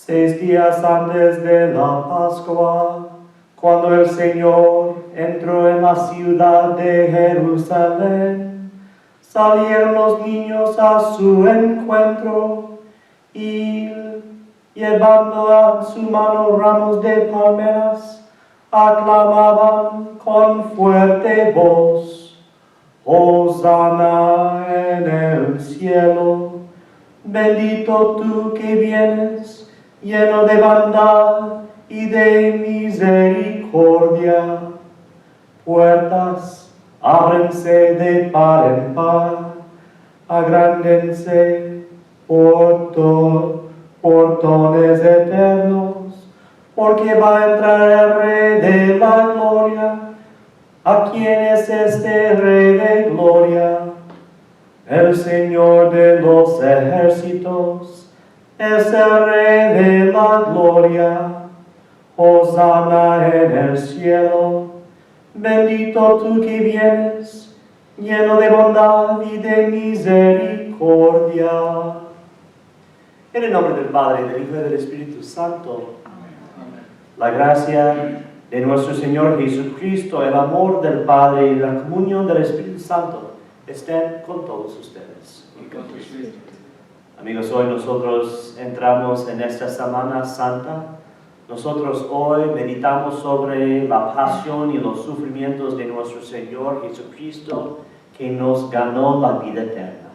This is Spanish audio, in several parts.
6 días antes de la Pascua, cuando el Señor entró en la ciudad de Jerusalén, salieron los niños a su encuentro y, llevando a su mano ramos de palmeras, aclamaban con fuerte voz: Hosana en el cielo, bendito tú que vienes, lleno de bondad y de misericordia. Puertas, ábrense de par en par, agrándense portones eternos, porque va a entrar el Rey de la gloria. ¿A quién es este Rey de gloria? El Señor de los ejércitos es el Rey de la gloria. Hosana en el cielo, bendito tú que vienes, lleno de bondad y de misericordia. En el nombre del Padre, del Hijo y del Espíritu Santo. Amén. La gracia de nuestro Señor Jesucristo, el amor del Padre y la comunión del Espíritu Santo estén con todos ustedes. Y con tu espíritu. Amigos, hoy nosotros entramos en esta Semana Santa. Nosotros hoy meditamos sobre la pasión y los sufrimientos de nuestro Señor Jesucristo, que nos ganó la vida eterna.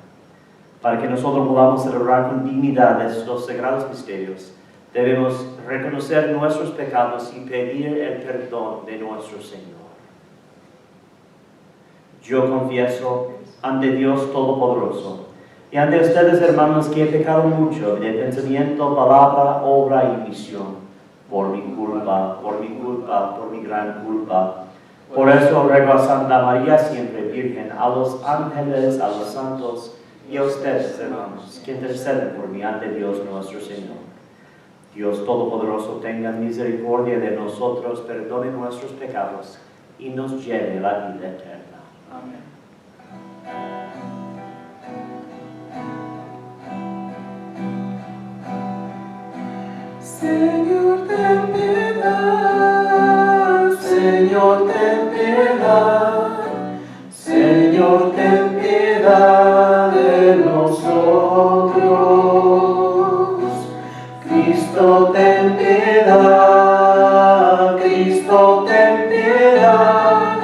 Para que nosotros podamos celebrar con dignidad estos sagrados misterios, debemos reconocer nuestros pecados y pedir el perdón de nuestro Señor. Yo confieso ante Dios Todopoderoso y ante ustedes, hermanos, que he pecado mucho de pensamiento, palabra, obra y omisión, por mi culpa, por mi gran culpa. Por eso ruego a Santa María, siempre Virgen, a los ángeles, a los santos y a ustedes, hermanos, que interceden por mí ante Dios nuestro Señor. Dios Todopoderoso tenga misericordia de nosotros, perdone nuestros pecados y nos lleve a la vida eterna. Amén. Señor, ten piedad, Señor, ten piedad, Señor, ten piedad de nosotros. Cristo, ten piedad, Cristo, ten piedad,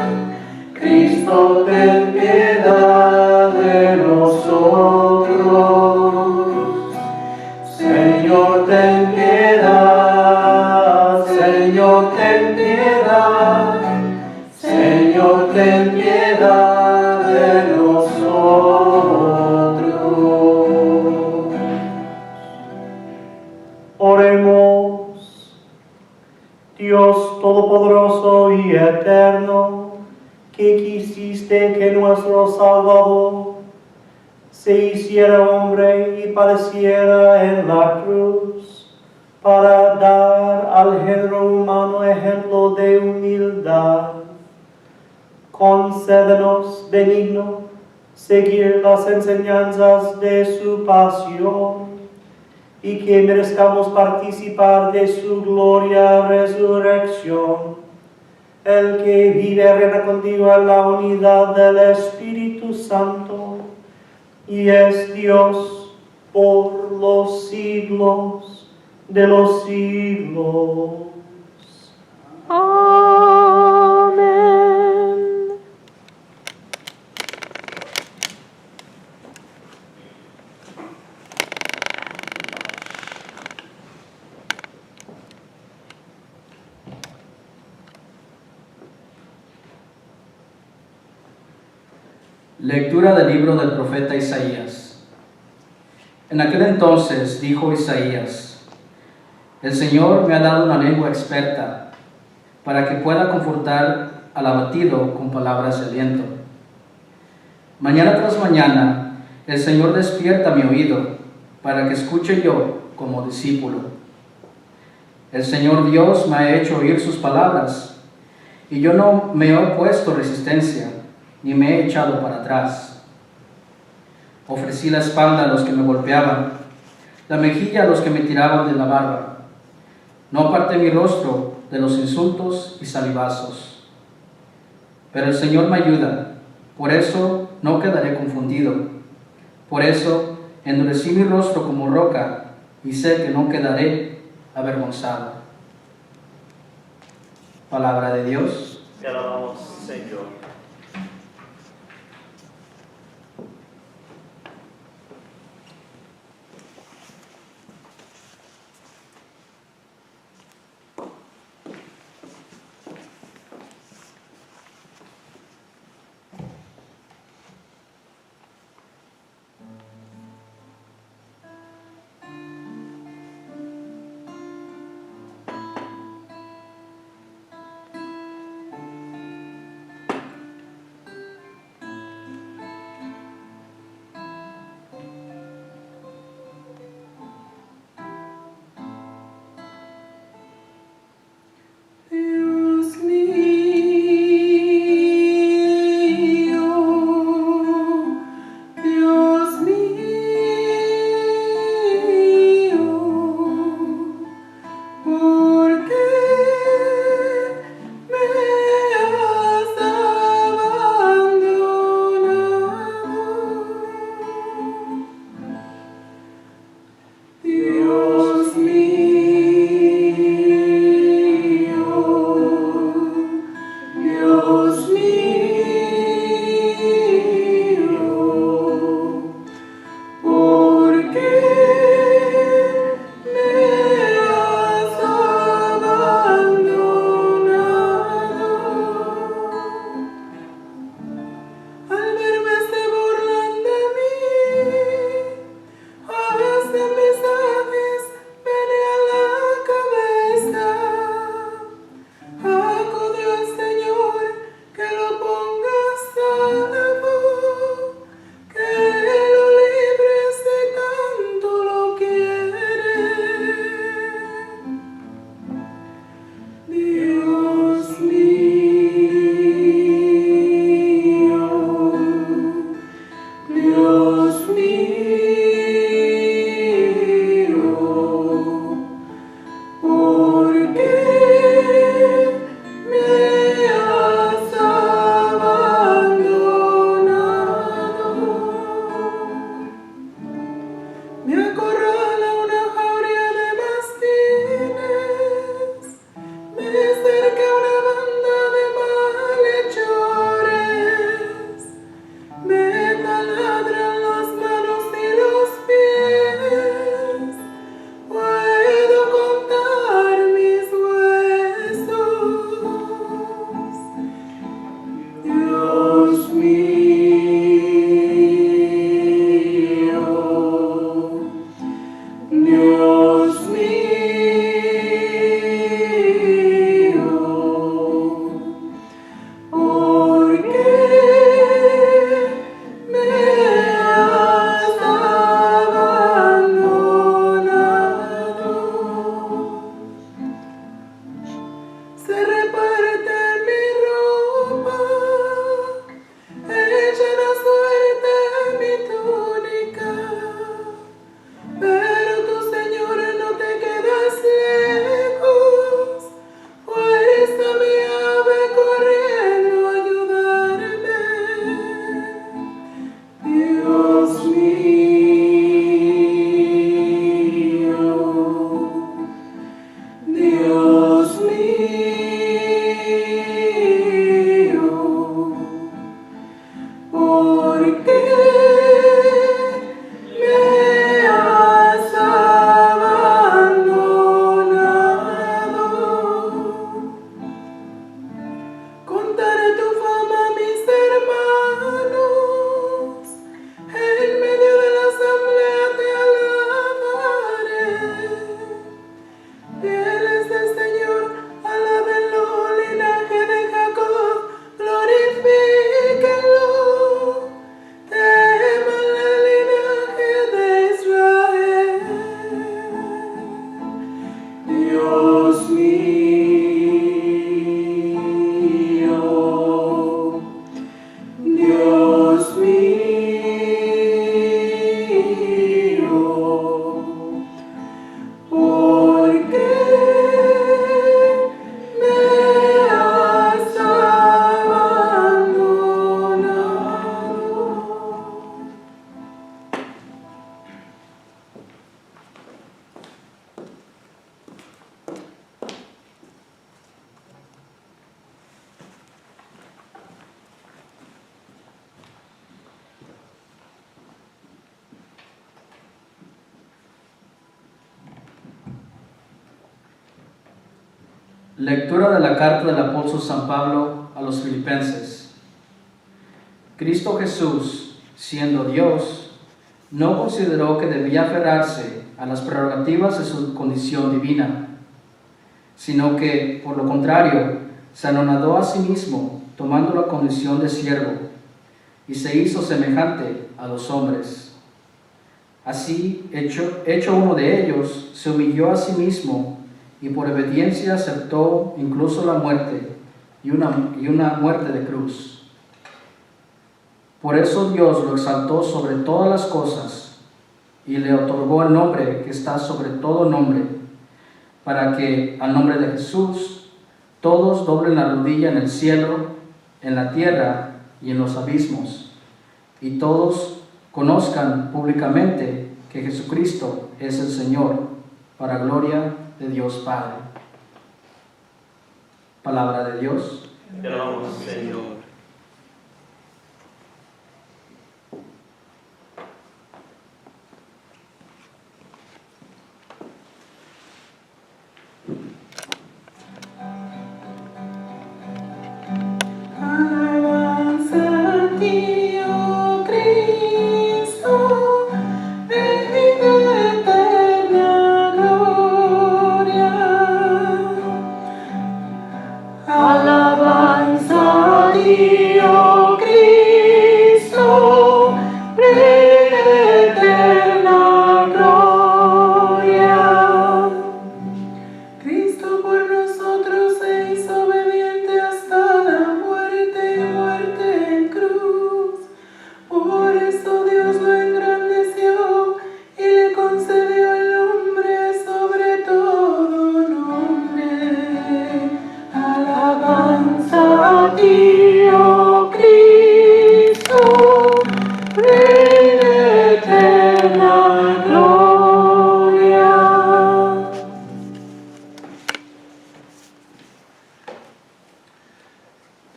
Cristo, ten piedad de nosotros. Señor, ten piedad, Señor, ten piedad, Señor, ten piedad de nosotros. Oremos. Dios Todopoderoso y Eterno, que quisiste que nuestro Salvador se hiciera hombre y padeciera en la cruz, para dar al género humano ejemplo de humildad. Concédenos, benigno, seguir las enseñanzas de su pasión, y que merezcamos participar de su gloria resurrección, el que vive y reina contigo en la unidad del Espíritu Santo, y es Dios por los siglos de los siglos. Amén. Lectura del libro del profeta Isaías. En aquel entonces dijo Isaías: El Señor me ha dado una lengua experta, para que pueda confortar al abatido con palabras de aliento. Mañana tras mañana, el Señor despierta mi oído, para que escuche yo como discípulo. El Señor Dios me ha hecho oír sus palabras, y yo no me he opuesto resistencia, ni me he echado para atrás. Ofrecí la espalda a los que me golpeaban, la mejilla a los que me tiraban de la barba. No aparté mi rostro de los insultos y salivazos. Pero el Señor me ayuda, por eso no quedaré confundido. Por eso endurecí mi rostro como roca y sé que no quedaré avergonzado. Palabra de Dios. Te alabamos, Señor. Lectura de la carta del apóstol San Pablo a los Filipenses. Cristo Jesús, siendo Dios, no consideró que debía aferrarse a las prerrogativas de su condición divina, sino que, por lo contrario, se anonadó a sí mismo, tomando la condición de siervo, y se hizo semejante a los hombres. Así, hecho uno de ellos, se humilló a sí mismo, y por obediencia aceptó incluso la muerte, y una muerte de cruz. Por eso Dios lo exaltó sobre todas las cosas, y le otorgó el nombre que está sobre todo nombre, para que, al nombre de Jesús, todos doblen la rodilla en el cielo, en la tierra y en los abismos, y todos conozcan públicamente que Jesucristo es el Señor, para gloria de Dios Padre. Palabra de Dios. Te alabamos, Señor.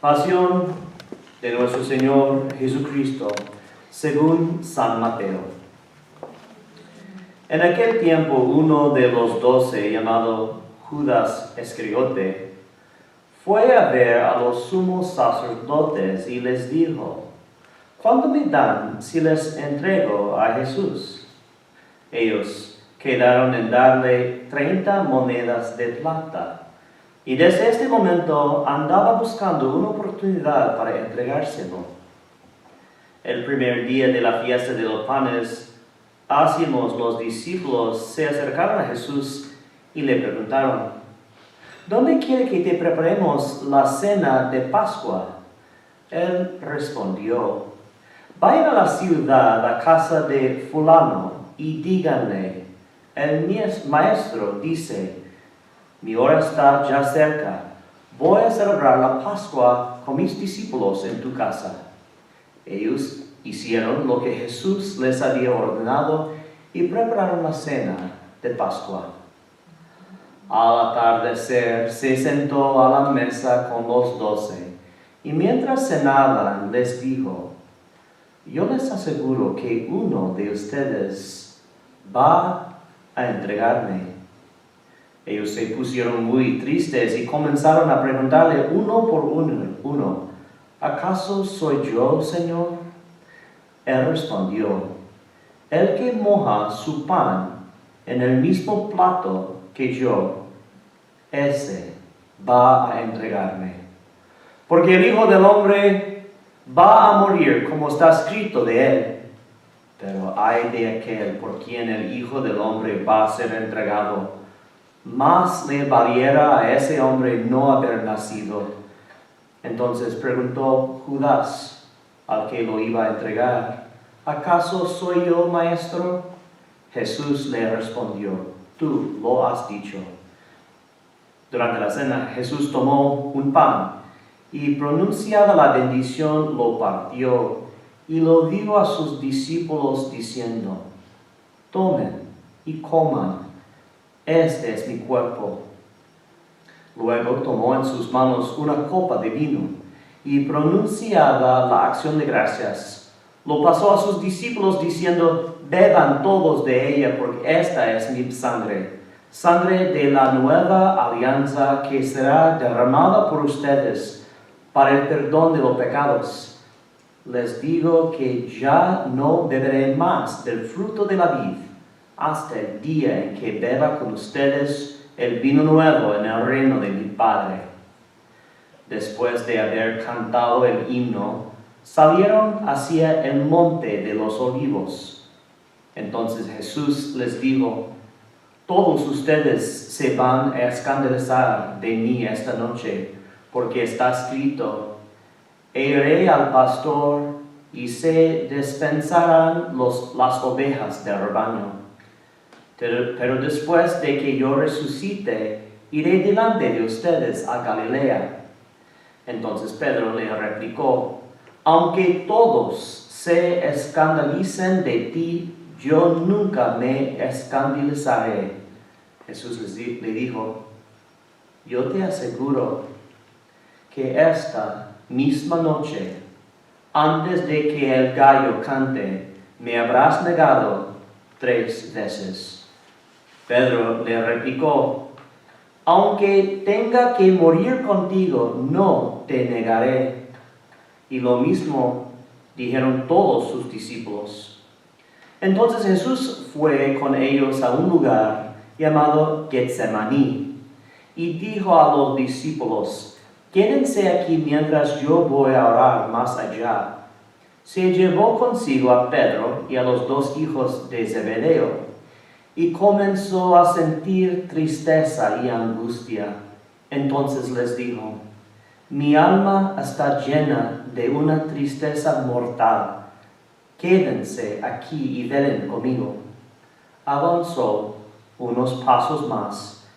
Pasión de nuestro Señor Jesucristo, según San Mateo. En aquel tiempo uno de los 12, llamado Judas Iscariote, fue a ver a los sumos sacerdotes y les dijo: ¿Cuánto me dan si les entrego a Jesús? Ellos quedaron en darle 30 monedas de plata. Y desde este momento andaba buscando una oportunidad para entregárselo. El primer día de la fiesta de los panes, ácimos los discípulos se acercaron a Jesús y le preguntaron: ¿Dónde quiere que te preparemos la cena de Pascua? Él respondió: Vayan a la ciudad, a casa de fulano, y díganle: el maestro dice, mi hora está ya cerca. Voy a celebrar la Pascua con mis discípulos en tu casa. Ellos hicieron lo que Jesús les había ordenado y prepararon la cena de Pascua. Al atardecer se sentó a la mesa con los 12 y mientras cenaban les dijo: yo les aseguro que uno de ustedes va a entregarme. Ellos se pusieron muy tristes y comenzaron a preguntarle uno por uno: ¿acaso soy yo, Señor? Él respondió: el que moja su pan en el mismo plato que yo, ese va a entregarme. Porque el Hijo del Hombre va a morir como está escrito de él. Pero ay de aquel por quien el Hijo del Hombre va a ser entregado. Más le valiera a ese hombre no haber nacido. Entonces preguntó Judas, al que lo iba a entregar: ¿acaso soy yo, maestro? Jesús le respondió: tú lo has dicho. Durante la cena, Jesús tomó un pan y, pronunciada la bendición, lo partió y lo dio a sus discípulos diciendo: tomen y coman. Este es mi cuerpo. Luego tomó en sus manos una copa de vino y, pronunciada la acción de gracias, lo pasó a sus discípulos diciendo: beban todos de ella, porque esta es mi sangre, sangre de la nueva alianza que será derramada por ustedes para el perdón de los pecados. Les digo que ya no beberé más del fruto de la vid hasta el día en que beba con ustedes el vino nuevo en el reino de mi Padre. Después de haber cantado el himno, salieron hacia el monte de los olivos. Entonces Jesús les dijo: todos ustedes se van a escandalizar de mí esta noche, porque está escrito: heriré al pastor y se despensarán las ovejas del rebaño. Pero después de que yo resucite, iré delante de ustedes a Galilea. Entonces Pedro le replicó: aunque todos se escandalicen de ti, yo nunca me escandalizaré. Jesús le dijo: yo te aseguro que esta misma noche, antes de que el gallo cante, me habrás negado 3 veces. Pedro le replicó: aunque tenga que morir contigo, no te negaré. Y lo mismo dijeron todos sus discípulos. Entonces Jesús fue con ellos a un lugar llamado Getsemaní y dijo a los discípulos: quédense aquí mientras yo voy a orar más allá. Se llevó consigo a Pedro y a los 2 hijos de Zebedeo y comenzó a sentir tristeza y angustia. Entonces les dijo: mi alma está llena de una tristeza mortal. Quédense aquí y velen conmigo. Avanzó unos pasos más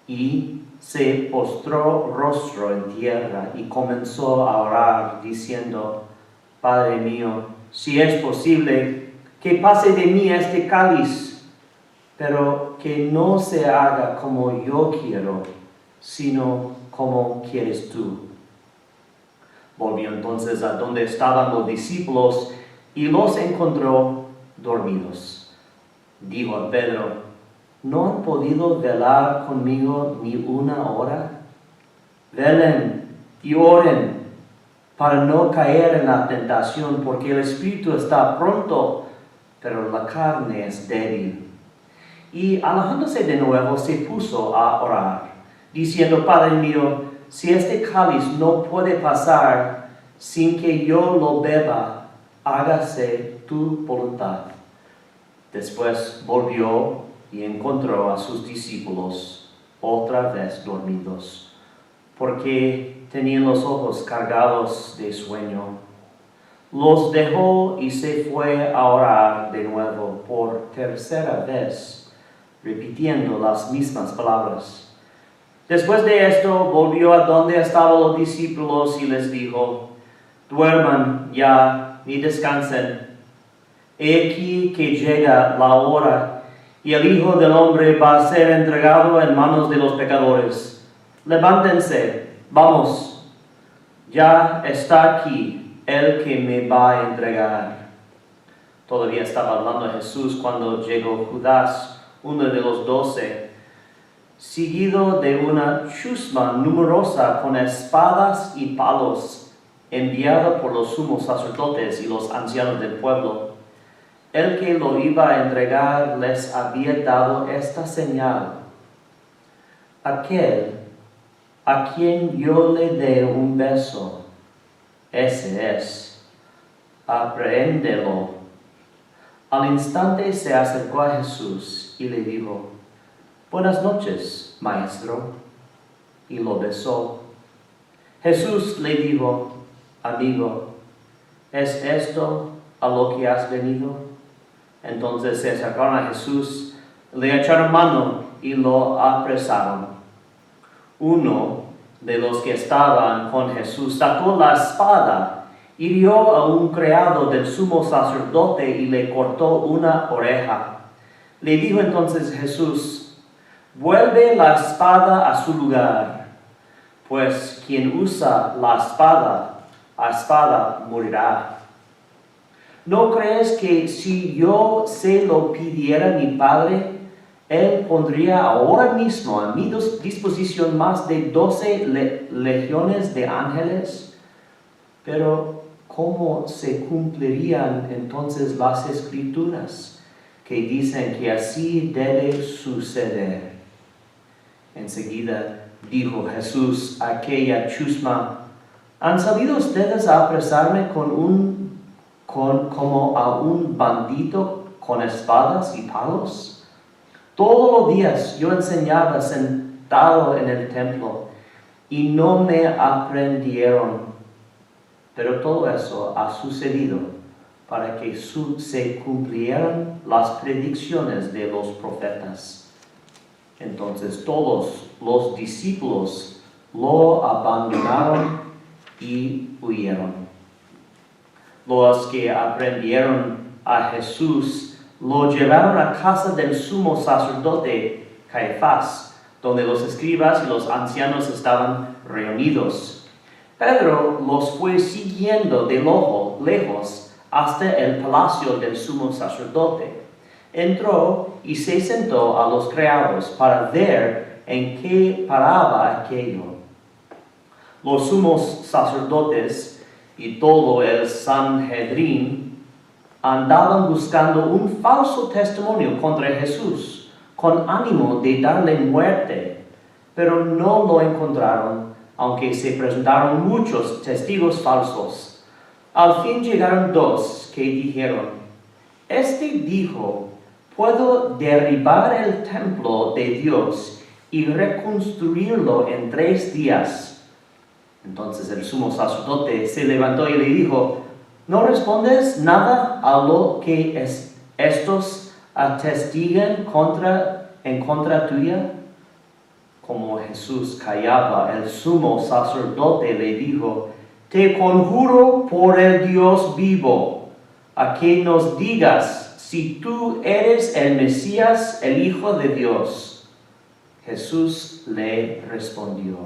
y se postró rostro en tierra y comenzó a orar, diciendo: Padre mío, si es posible, que pase de mí este cáliz, pero que no se haga como yo quiero, sino como quieres tú. Volvió entonces a donde estaban los discípulos y los encontró dormidos. Dijo a Pedro: ¿no han podido velar conmigo ni una hora? Velen y oren para no caer en la tentación, porque el espíritu está pronto, pero la carne es débil. Y alejándose de nuevo se puso a orar, diciendo: Padre mío, si este cáliz no puede pasar sin que yo lo beba, hágase tu voluntad. Después volvió y encontró a sus discípulos otra vez dormidos, porque tenían los ojos cargados de sueño. Los dejó y se fue a orar de nuevo por tercera vez, repitiendo las mismas palabras. Después de esto volvió a donde estaban los discípulos y les dijo: duerman ya y descansen. He aquí que llega la hora y el Hijo del Hombre va a ser entregado en manos de los pecadores. Levántense, vamos, ya está aquí el que me va a entregar. Todavía estaba hablando Jesús cuando llegó Judas, uno de los 12, seguido de una chusma numerosa con espadas y palos, enviado por los sumos sacerdotes y los ancianos del pueblo. El que lo iba a entregar les había dado esta señal: aquel a quien yo le dé un beso, ese es, apréhendelo. Al instante se acercó a Jesús y le dijo: buenas noches, maestro, y lo besó. Jesús le dijo: amigo, ¿es esto a lo que has venido? Entonces se acercaron a Jesús, le echaron mano y lo apresaron. Uno de los que estaban con Jesús sacó la espada, hirió a un criado del sumo sacerdote y le cortó una oreja. Le dijo entonces Jesús: vuelve la espada a su lugar, pues quien usa la espada, a espada morirá. ¿No crees que si yo se lo pidiera a mi Padre, Él pondría ahora mismo a mi disposición más de 12 legiones de ángeles. Pero ¿cómo se cumplirían entonces las escrituras que dicen que así debe suceder? Enseguida dijo Jesús a aquella chusma: ¿Han salido ustedes a apresarme como a un bandido con espadas y palos? Todos los días yo enseñaba sentado en el templo y no me aprendieron. Pero todo eso ha sucedido para que se cumplieran las predicciones de los profetas. Entonces todos los discípulos lo abandonaron y huyeron. Los que aprendieron a Jesús lo llevaron a casa del sumo sacerdote Caifás, donde los escribas y los ancianos estaban reunidos. Pedro los fue siguiendo de lejos hasta el palacio del sumo sacerdote. Entró y se sentó a los criados para ver en qué paraba aquello. Los sumos sacerdotes y todo el Sanhedrín andaban buscando un falso testimonio contra Jesús, con ánimo de darle muerte, pero no lo encontraron, aunque se presentaron muchos testigos falsos. Al fin llegaron dos que dijeron: Este dijo: puedo derribar el templo de Dios y reconstruirlo en 3 días. Entonces el sumo sacerdote se levantó y le dijo: ¿No respondes nada a lo que estos atestiguan en contra tuya? Como Jesús callaba, el sumo sacerdote le dijo: Te conjuro por el Dios vivo, a que nos digas si tú eres el Mesías, el Hijo de Dios. Jesús le respondió: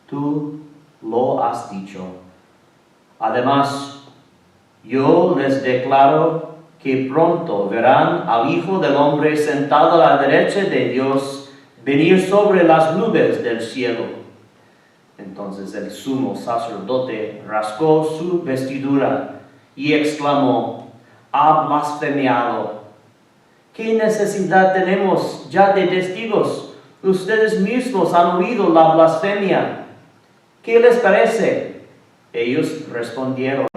Tú lo has dicho. Además, yo les declaro que pronto verán al Hijo del Hombre sentado a la derecha de Dios, venir sobre las nubes del cielo. Entonces el sumo sacerdote rasgó su vestidura y exclamó: ha blasfemiado. ¿Qué necesidad tenemos ya de testigos? Ustedes mismos han oído la blasfemia. ¿Qué les parece? Ellos respondieron: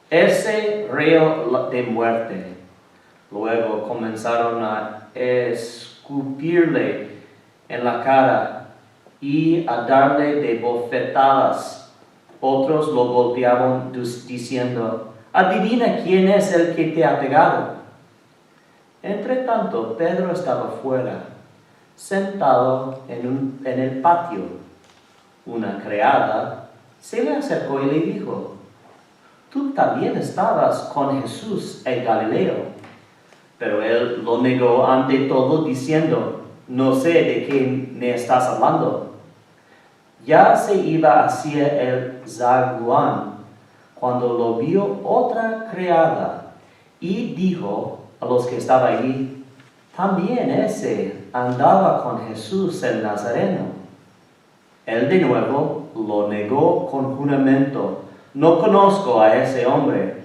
ese reo de muerte. Luego comenzaron a escupirle en la cara y a darle de bofetadas. Otros lo golpeaban diciendo: adivina quién es el que te ha pegado. Entre tanto, Pedro estaba fuera, sentado en el patio. Una criada se le acercó y le dijo: tú también estabas con Jesús el Galileo. Pero él lo negó ante todo, diciendo: no sé de qué me estás hablando. Ya se iba hacia el zaguán cuando lo vio otra criada y dijo a los que estaban allí: también ese andaba con Jesús el Nazareno. Él de nuevo lo negó con juramento: no conozco a ese hombre.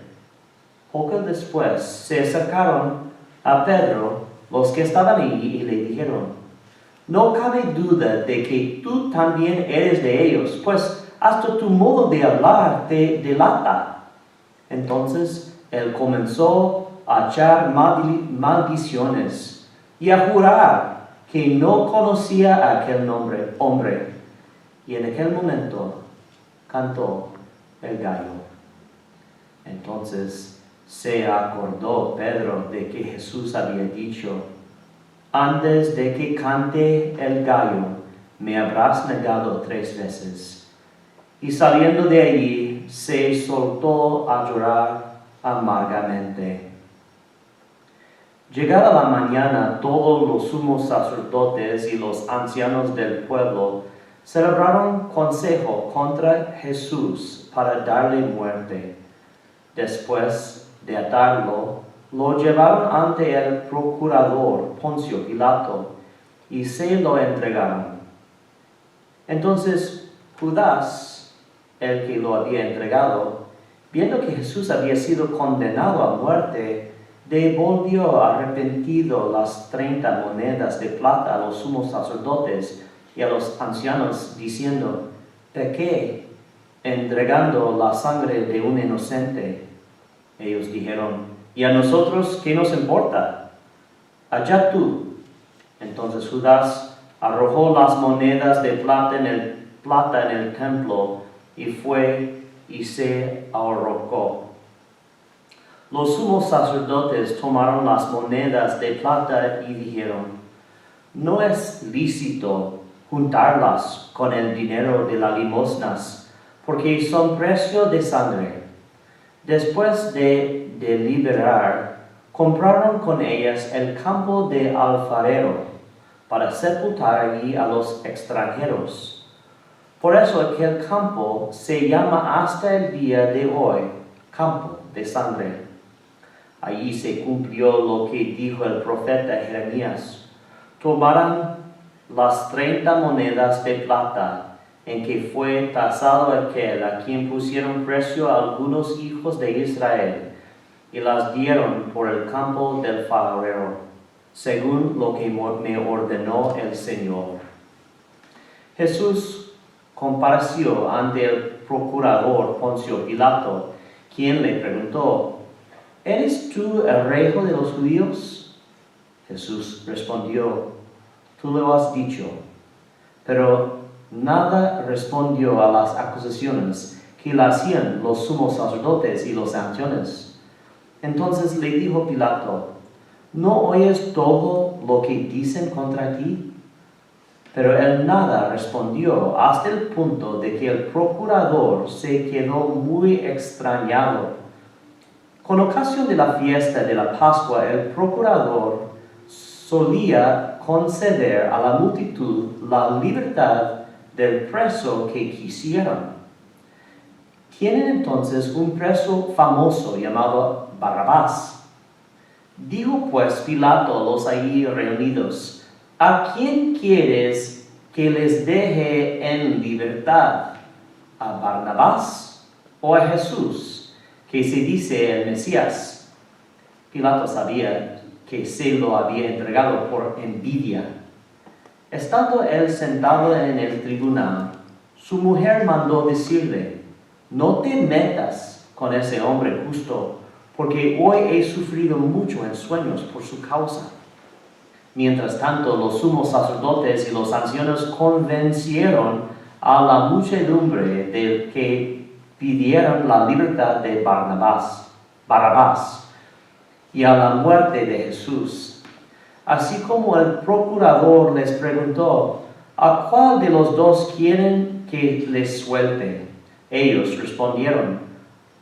Poco después se acercaron a Pedro los que estaban allí y le dijeron: no cabe duda de que tú también eres de ellos, pues hasta tu modo de hablar te delata. Entonces él comenzó a echar maldiciones y a jurar que no conocía a aquel hombre. Y en aquel momento cantó el gallo. Entonces se acordó Pedro de que Jesús había dicho: antes de que cante el gallo, me habrás negado 3 veces. Y saliendo de allí, se soltó a llorar amargamente. Llegada la mañana, todos los sumos sacerdotes y los ancianos del pueblo celebraron consejo contra Jesús para darle muerte. Después de atarlo, lo llevaron ante el procurador Poncio Pilato y se lo entregaron. Entonces Judas, el que lo había entregado, viendo que Jesús había sido condenado a muerte, devolvió arrepentido las 30 monedas de plata a los sumos sacerdotes y a los ancianos, diciendo: pequé entregando la sangre de un inocente. Ellos dijeron: ¿y a nosotros qué nos importa? Allá tú. Entonces Judas arrojó las monedas de plata en el templo y fue y se ahorcó. Los sumos sacerdotes tomaron las monedas de plata y dijeron: no es lícito juntarlas con el dinero de las limosnas, porque son precio de sangre. Después de deliberar, compraron con ellas el campo de alfarero para sepultar allí a los extranjeros. Por eso aquel campo se llama hasta el día de hoy campo de sangre. Allí se cumplió lo que dijo el profeta Jeremías: tomarán las 30 monedas de plata en que fue tasado aquel a quien pusieron precio a algunos hijos de Israel, y las dieron por el campo del alfarero, según lo que me ordenó el Señor. Jesús compareció ante el procurador Poncio Pilato, quien le preguntó: ¿eres tú el rey de los judíos? Jesús respondió: tú lo has dicho. Pero nada respondió a las acusaciones que le hacían los sumos sacerdotes y los ancianos. Entonces le dijo Pilato: ¿no oyes todo lo que dicen contra ti? Pero él nada respondió, hasta el punto de que el procurador se quedó muy extrañado. Con ocasión de la fiesta de la Pascua, el procurador solía conceder a la multitud la libertad del preso que quisieran. Tienen entonces un preso famoso llamado Barrabás. Dijo pues Pilato a los allí reunidos: ¿a quién quieres que les deje en libertad? ¿A Barrabás o a Jesús, que se dice el Mesías? Pilato sabía que se lo había entregado por envidia. Estando él sentado en el tribunal, su mujer mandó decirle: no te metas con ese hombre justo, porque hoy he sufrido mucho en sueños por su causa. Mientras tanto, los sumos sacerdotes y los ancianos convencieron a la muchedumbre de que pidieran la libertad de Barrabás y a la muerte de Jesús. Así como el procurador les preguntó: ¿a cuál de los dos quieren que les suelte? Ellos respondieron: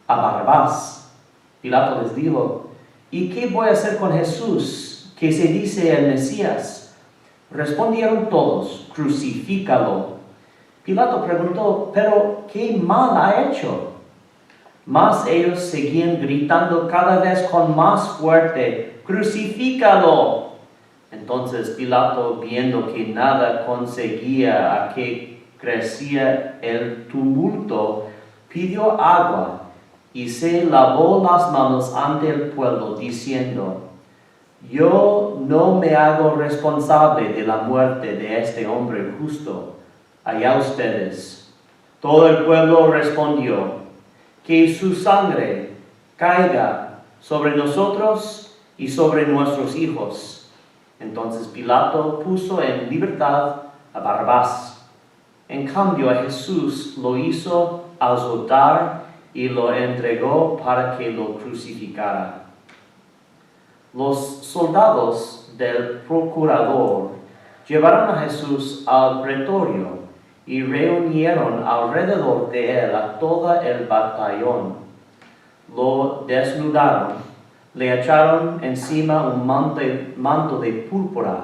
a Barrabás. Pilato les dijo: ¿y qué voy a hacer con Jesús, que se dice el Mesías? Respondieron todos: crucifícalo. Pilato preguntó: ¿pero qué mal ha hecho? Mas ellos seguían gritando cada vez con más fuerte: crucifícalo. Entonces Pilato, viendo que nada conseguía a que crecía el tumulto, pidió agua y se lavó las manos ante el pueblo, diciendo: yo no me hago responsable de la muerte de este hombre justo. Allá ustedes. Todo el pueblo respondió: que su sangre caiga sobre nosotros y sobre nuestros hijos. Entonces Pilato puso en libertad a Barrabás. En cambio a Jesús lo hizo azotar y lo entregó para que lo crucificara. Los soldados del procurador llevaron a Jesús al pretorio y reunieron alrededor de él a todo el batallón. Lo desnudaron, le echaron encima un manto de púrpura,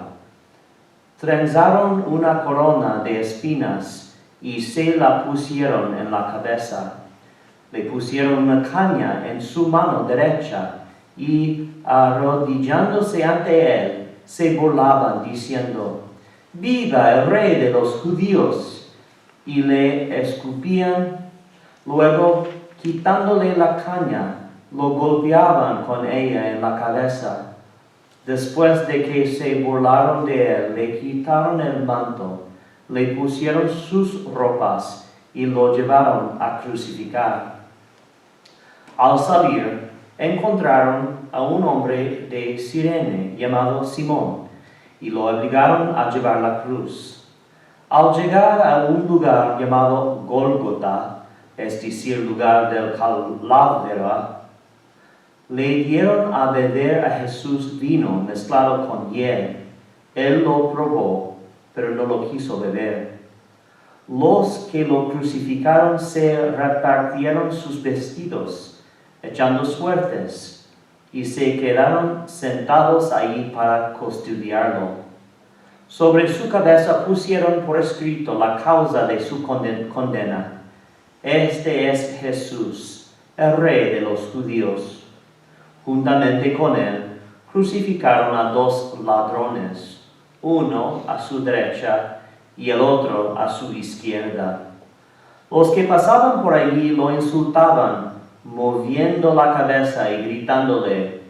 trenzaron una corona de espinas y se la pusieron en la cabeza. Le pusieron una caña en su mano derecha y arrodillándose ante él, se burlaban diciendo, «¡Viva el rey de los judíos!» y le escupían. Luego, quitándole la caña, lo golpeaban con ella en la cabeza. Después de que se burlaron de él, le quitaron el manto, le pusieron sus ropas y lo llevaron a crucificar. Al salir, encontraron a un hombre de Cirene llamado Simón y lo obligaron a llevar la cruz. Al llegar a un lugar llamado Gólgota, es decir, lugar del calavera, le dieron a beber a Jesús vino mezclado con hiel. Él lo probó, pero no lo quiso beber. Los que lo crucificaron se repartieron sus vestidos, echando suertes, y se quedaron sentados ahí para custodiarlo. Sobre su cabeza pusieron por escrito la causa de su condena. Este es Jesús, el Rey de los judíos. Juntamente con él, crucificaron a 2 ladrones, uno a su derecha y el otro a su izquierda. Los que pasaban por allí lo insultaban, moviendo la cabeza y gritándole,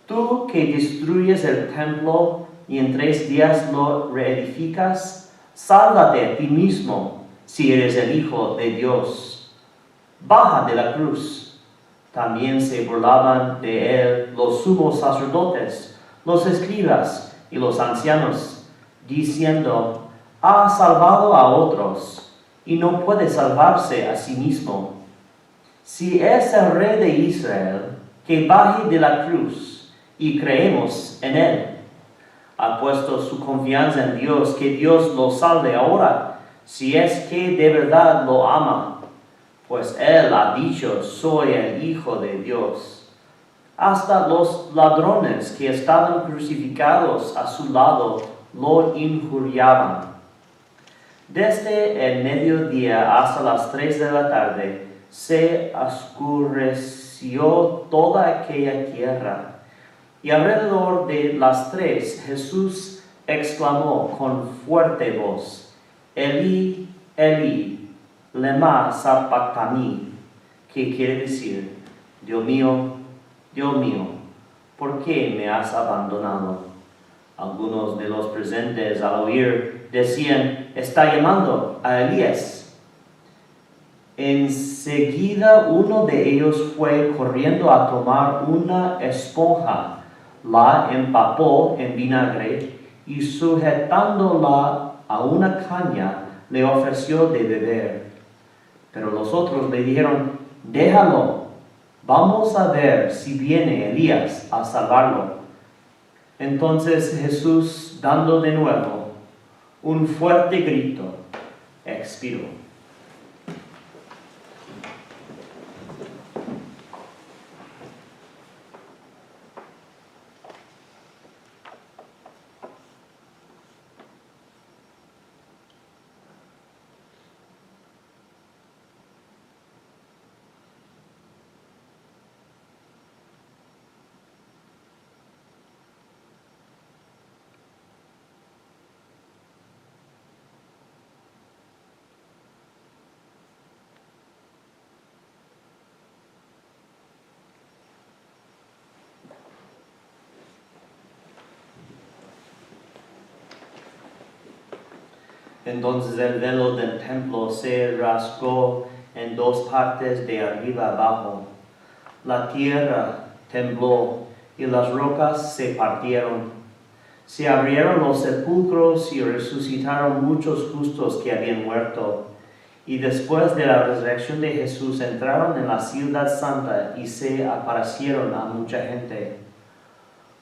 «Tú que destruyes el templo y en 3 días lo reedificas, sálvate a ti mismo si eres el Hijo de Dios. Baja de la cruz». También se burlaban de él los sumos sacerdotes, los escribas y los ancianos, diciendo, «Ha salvado a otros y no puede salvarse a sí mismo. Si es el Rey de Israel, que baje de la cruz y creemos en él». Ha puesto su confianza en Dios, que Dios lo salve ahora, si es que de verdad lo ama. Pues él ha dicho, «Soy el Hijo de Dios». Hasta los ladrones que estaban crucificados a su lado lo injuriaban. Desde el mediodía hasta las 3 de la tarde se oscureció toda aquella tierra. Y alrededor de las 3 Jesús exclamó con fuerte voz, «Elí, Elí, lema sabactani», que quiere decir, Dios mío, ¿por qué me has abandonado? Algunos de los presentes al oír decían, «Está llamando a Elías». Enseguida uno de ellos fue corriendo a tomar una esponja, la empapó en vinagre y sujetándola a una caña le ofreció de beber. Pero los otros le dijeron, «Déjalo, vamos a ver si viene Elías a salvarlo». Entonces Jesús, dando de nuevo un fuerte grito, expiró. Entonces el velo del templo se rasgó en 2 partes de arriba abajo. La tierra tembló y las rocas se partieron. Se abrieron los sepulcros y resucitaron muchos justos que habían muerto. Y después de la resurrección de Jesús entraron en la ciudad santa y se aparecieron a mucha gente.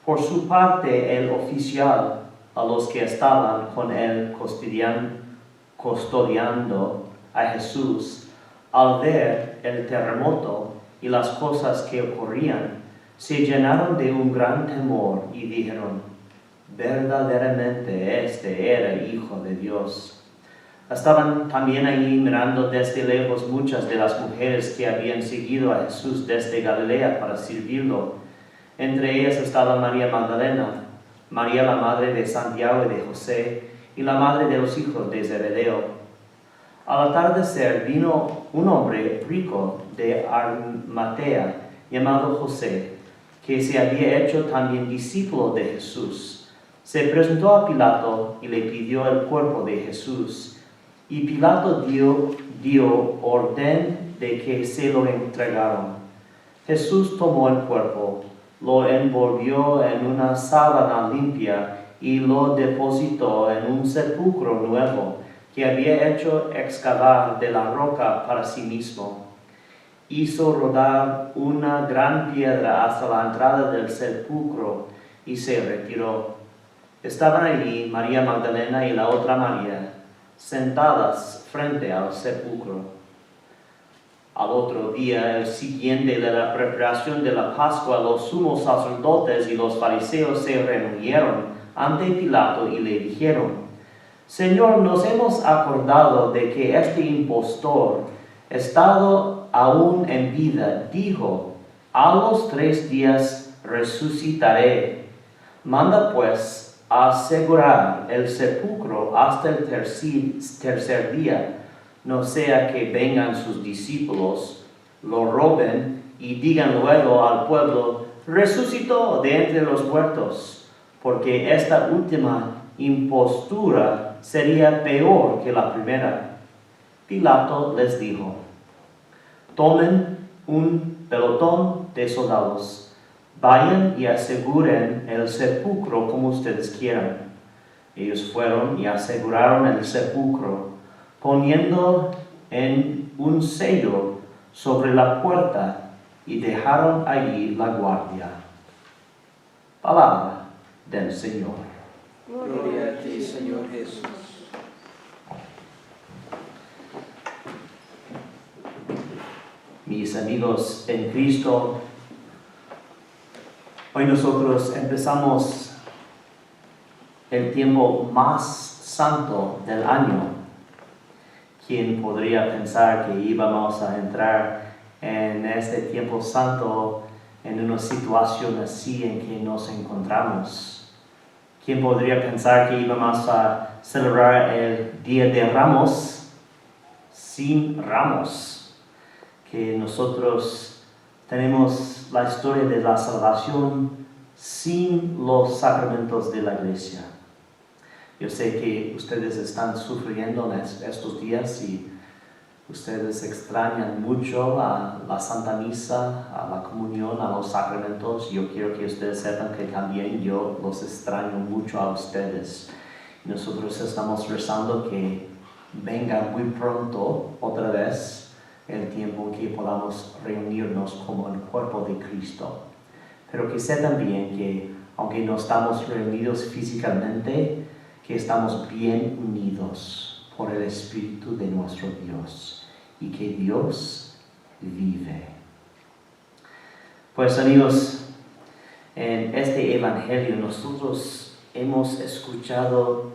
Por su parte el oficial, a los que estaban con él custodiando a Jesús, al ver el terremoto y las cosas que ocurrían, se llenaron de un gran temor y dijeron, «Verdaderamente este era el Hijo de Dios». Estaban también allí mirando desde lejos muchas de las mujeres que habían seguido a Jesús desde Galilea para servirlo. Entre ellas estaba María Magdalena, María la madre de Santiago y de José, y la madre de los hijos de Zebedeo. Al atardecer vino un hombre rico de Arimatea, llamado José, que se había hecho también discípulo de Jesús. Se presentó a Pilato y le pidió el cuerpo de Jesús. Y Pilato dio orden de que se lo entregaron. Jesús tomó el cuerpo, lo envolvió en una sábana limpia y lo depositó en un sepulcro nuevo que había hecho excavar de la roca para sí mismo. Hizo rodar una gran piedra hasta la entrada del sepulcro y se retiró. Estaban allí María Magdalena y la otra María, sentadas frente al sepulcro. Al otro día, el siguiente de la preparación de la Pascua, los sumos sacerdotes y los fariseos se reunieron ante Pilato y le dijeron: Señor, nos hemos acordado de que este impostor, estando aún en vida, dijo: a los 3 días resucitaré. Manda pues asegurar el sepulcro hasta el tercer día, no sea que vengan sus discípulos, lo roben y digan luego al pueblo: resucitó de entre los muertos, porque esta última impostura sería peor que la primera. Pilato les dijo: tomen un pelotón de soldados, vayan y aseguren el sepulcro como ustedes quieran. Ellos fueron y aseguraron el sepulcro, poniendo en un sello sobre la puerta, y dejaron allí la guardia. Palabra del Señor. Gloria a ti, Señor Jesús. Mis amigos en Cristo, hoy nosotros empezamos el tiempo más santo del año. ¿Quién podría pensar que íbamos a entrar en este tiempo santo en una situación así en que nos encontramos? ¿Quién podría pensar que íbamos a celebrar el Día de Ramos sin ramos? Que nosotros tenemos la historia de la salvación sin los sacramentos de la iglesia. Yo sé que ustedes están sufriendo en estos días y ustedes extrañan mucho a la Santa Misa, a la comunión, a los sacramentos. Yo quiero que ustedes sepan que también yo los extraño mucho a ustedes. Nosotros estamos rezando que venga muy pronto otra vez el tiempo en que podamos reunirnos como el cuerpo de Cristo. Pero que sepan también que aunque no estamos reunidos físicamente, que estamos bien unidos por el Espíritu de nuestro Dios y que Dios vive. Pues amigos, en este Evangelio nosotros hemos escuchado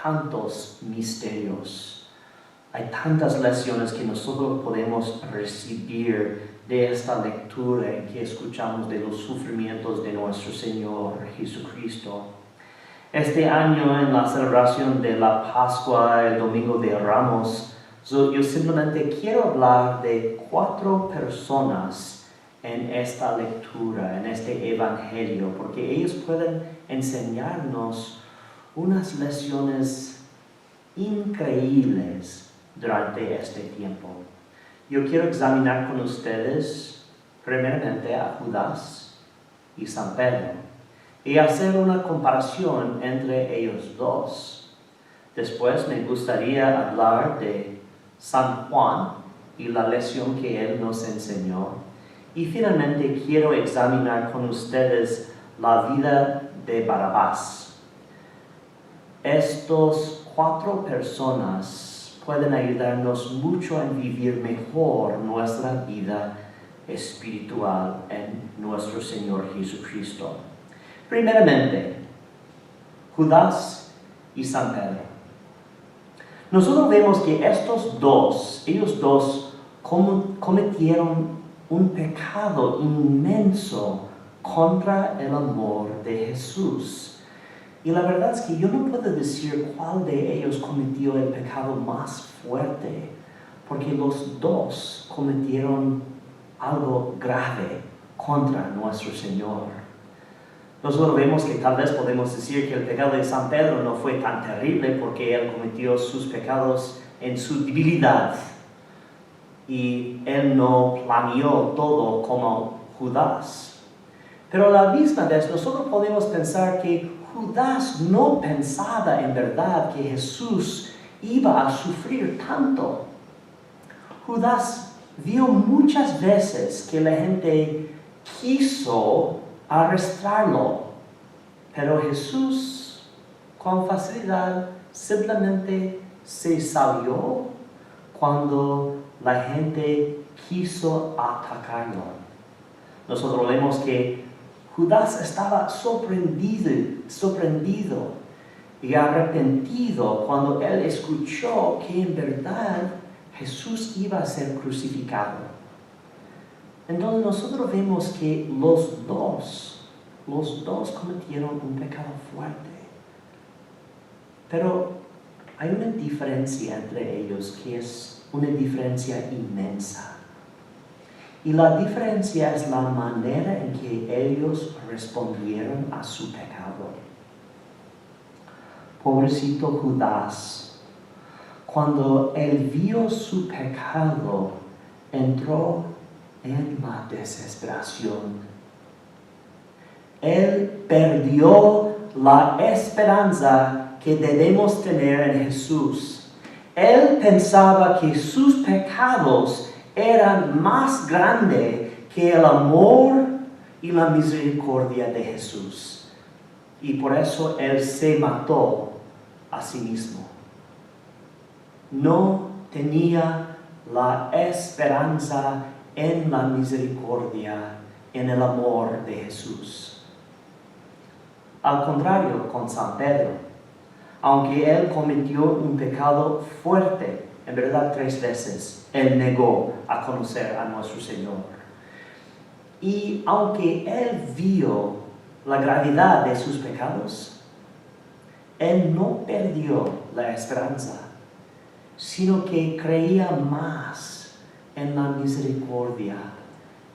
tantos misterios. Hay tantas lecciones que nosotros podemos recibir de esta lectura en que escuchamos de los sufrimientos de nuestro Señor Jesucristo. Este año, en la celebración de la Pascua, el Domingo de Ramos, yo simplemente quiero hablar de 4 personas en esta lectura, en este Evangelio, porque ellos pueden enseñarnos unas lecciones increíbles durante este tiempo. Yo quiero examinar con ustedes primeramente a Judas y San Pedro y hacer una comparación entre ellos dos. Después me gustaría hablar de San Juan y la lección que él nos enseñó. Y finalmente quiero examinar con ustedes la vida de Barrabás. Estos 4 personas pueden ayudarnos mucho en vivir mejor nuestra vida espiritual en nuestro Señor Jesucristo. Primeramente, Judas y San Pedro. Nosotros vemos que ellos dos cometieron un pecado inmenso contra el amor de Jesús. Y la verdad es que yo no puedo decir cuál de ellos cometió el pecado más fuerte, porque los dos cometieron algo grave contra nuestro Señor. Nosotros vemos que tal vez podemos decir que el pecado de San Pedro no fue tan terrible porque él cometió sus pecados en su debilidad y él no planeó todo como Judas. Pero a la misma vez nosotros podemos pensar que Judas no pensaba en verdad que Jesús iba a sufrir tanto. Judas vio muchas veces que la gente quiso arrestarlo, pero Jesús con facilidad simplemente se salió cuando la gente quiso atacarlo. Nosotros vemos que Judas estaba sorprendido y arrepentido cuando él escuchó que en verdad Jesús iba a ser crucificado. Entonces nosotros vemos que los dos cometieron un pecado fuerte. Pero hay una diferencia entre ellos que es una diferencia inmensa. Y la diferencia es la manera en que ellos respondieron a su pecado. Pobrecito Judas, cuando él vio su pecado, entró en la desesperación. Él perdió la esperanza que debemos tener en Jesús. Él pensaba que sus pecados eran más grandes que el amor y la misericordia de Jesús. Y por eso él se mató a sí mismo. No tenía la esperanza en la misericordia, en el amor de Jesús. Al contrario, con San Pedro, aunque él cometió un pecado fuerte, en verdad 3 veces, él negó a conocer a nuestro Señor. Y aunque él vio la gravedad de sus pecados, él no perdió la esperanza, sino que creía más en la misericordia.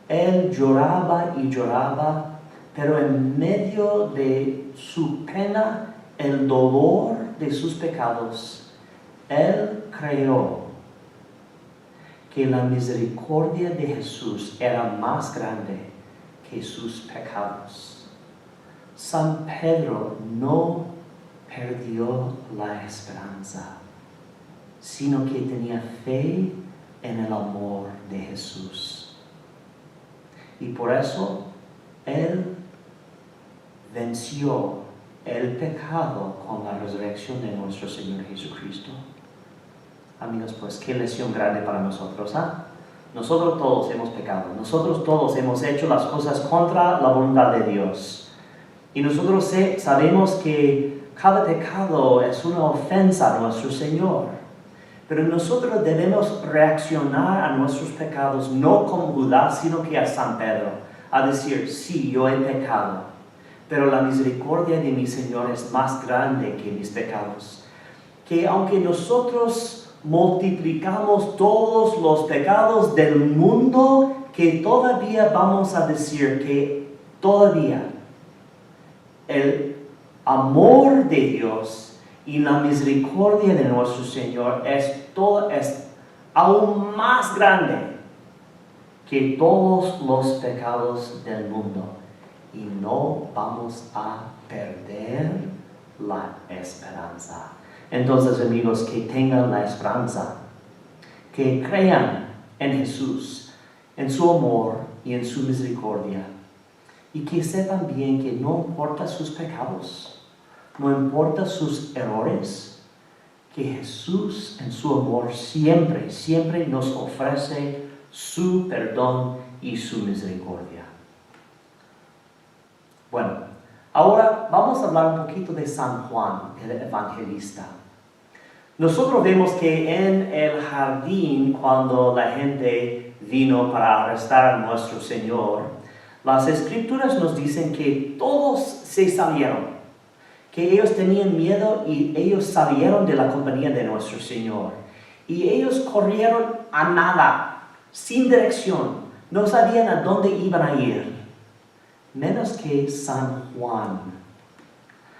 Él lloraba y lloraba, pero en medio de su pena, el dolor de sus pecados, él creyó que la misericordia de Jesús era más grande que sus pecados. San Pedro no perdió la esperanza, sino que tenía fe en el amor de Jesús. Y por eso él venció el pecado con la resurrección de nuestro Señor Jesucristo. Amigos, pues qué lección grande para nosotros, ¿eh? Nosotros todos hemos pecado, nosotros todos hemos hecho las cosas contra la voluntad de Dios. Y nosotros sabemos que cada pecado es una ofensa a nuestro Señor. Pero nosotros debemos reaccionar a nuestros pecados no como Judas, sino que a San Pedro, a decir, sí, yo he pecado, pero la misericordia de mi Señor es más grande que mis pecados. Que aunque nosotros multiplicamos todos los pecados del mundo, que todavía vamos a decir que todavía el amor de Dios y la misericordia de nuestro Señor es aún más grande que todos los pecados del mundo. Y no vamos a perder la esperanza. Entonces, amigos, que tengan la esperanza, que crean en Jesús, en su amor y en su misericordia. Y que sepan bien que no importa sus pecados, no importa sus errores, que Jesús en su amor siempre nos ofrece su perdón y su misericordia. Bueno, ahora vamos a hablar un poquito de San Juan, el evangelista. Nosotros vemos que en el jardín, cuando la gente vino para arrestar a nuestro Señor, Las escrituras nos dicen que todos se salieron, que ellos tenían miedo y ellos salieron de la compañía de nuestro Señor. Y ellos corrieron a nada, sin dirección, no sabían a dónde iban a ir, menos que San Juan.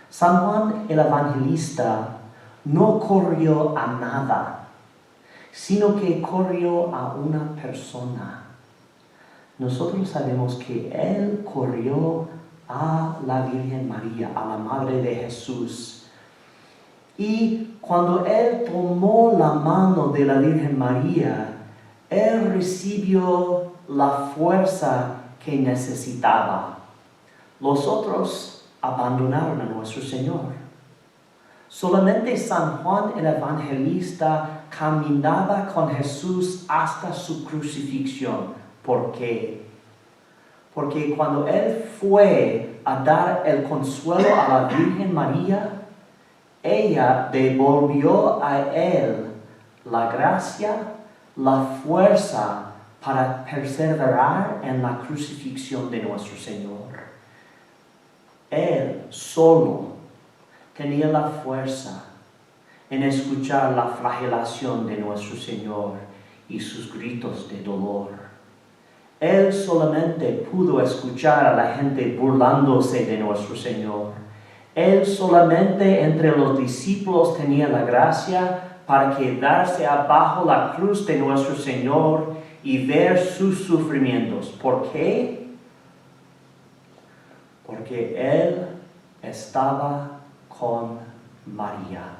San Juan el Evangelista no corrió a nada, sino que corrió a una persona. Nosotros sabemos que él corrió a la Virgen María, a la Madre de Jesús. Y cuando él tomó la mano de la Virgen María, él recibió la fuerza que necesitaba. Los otros abandonaron a nuestro Señor. Solamente San Juan el Evangelista caminaba con Jesús hasta su crucifixión. ¿Por qué? Porque cuando él fue a dar el consuelo a la Virgen María, ella devolvió a él la gracia, la fuerza para perseverar en la crucifixión de nuestro Señor. Él solo tenía la fuerza en escuchar la flagelación de nuestro Señor y sus gritos de dolor. Él solamente pudo escuchar a la gente burlándose de nuestro Señor. Él solamente entre los discípulos tenía la gracia para quedarse abajo la cruz de nuestro Señor y ver sus sufrimientos. ¿Por qué? Porque Él estaba con María.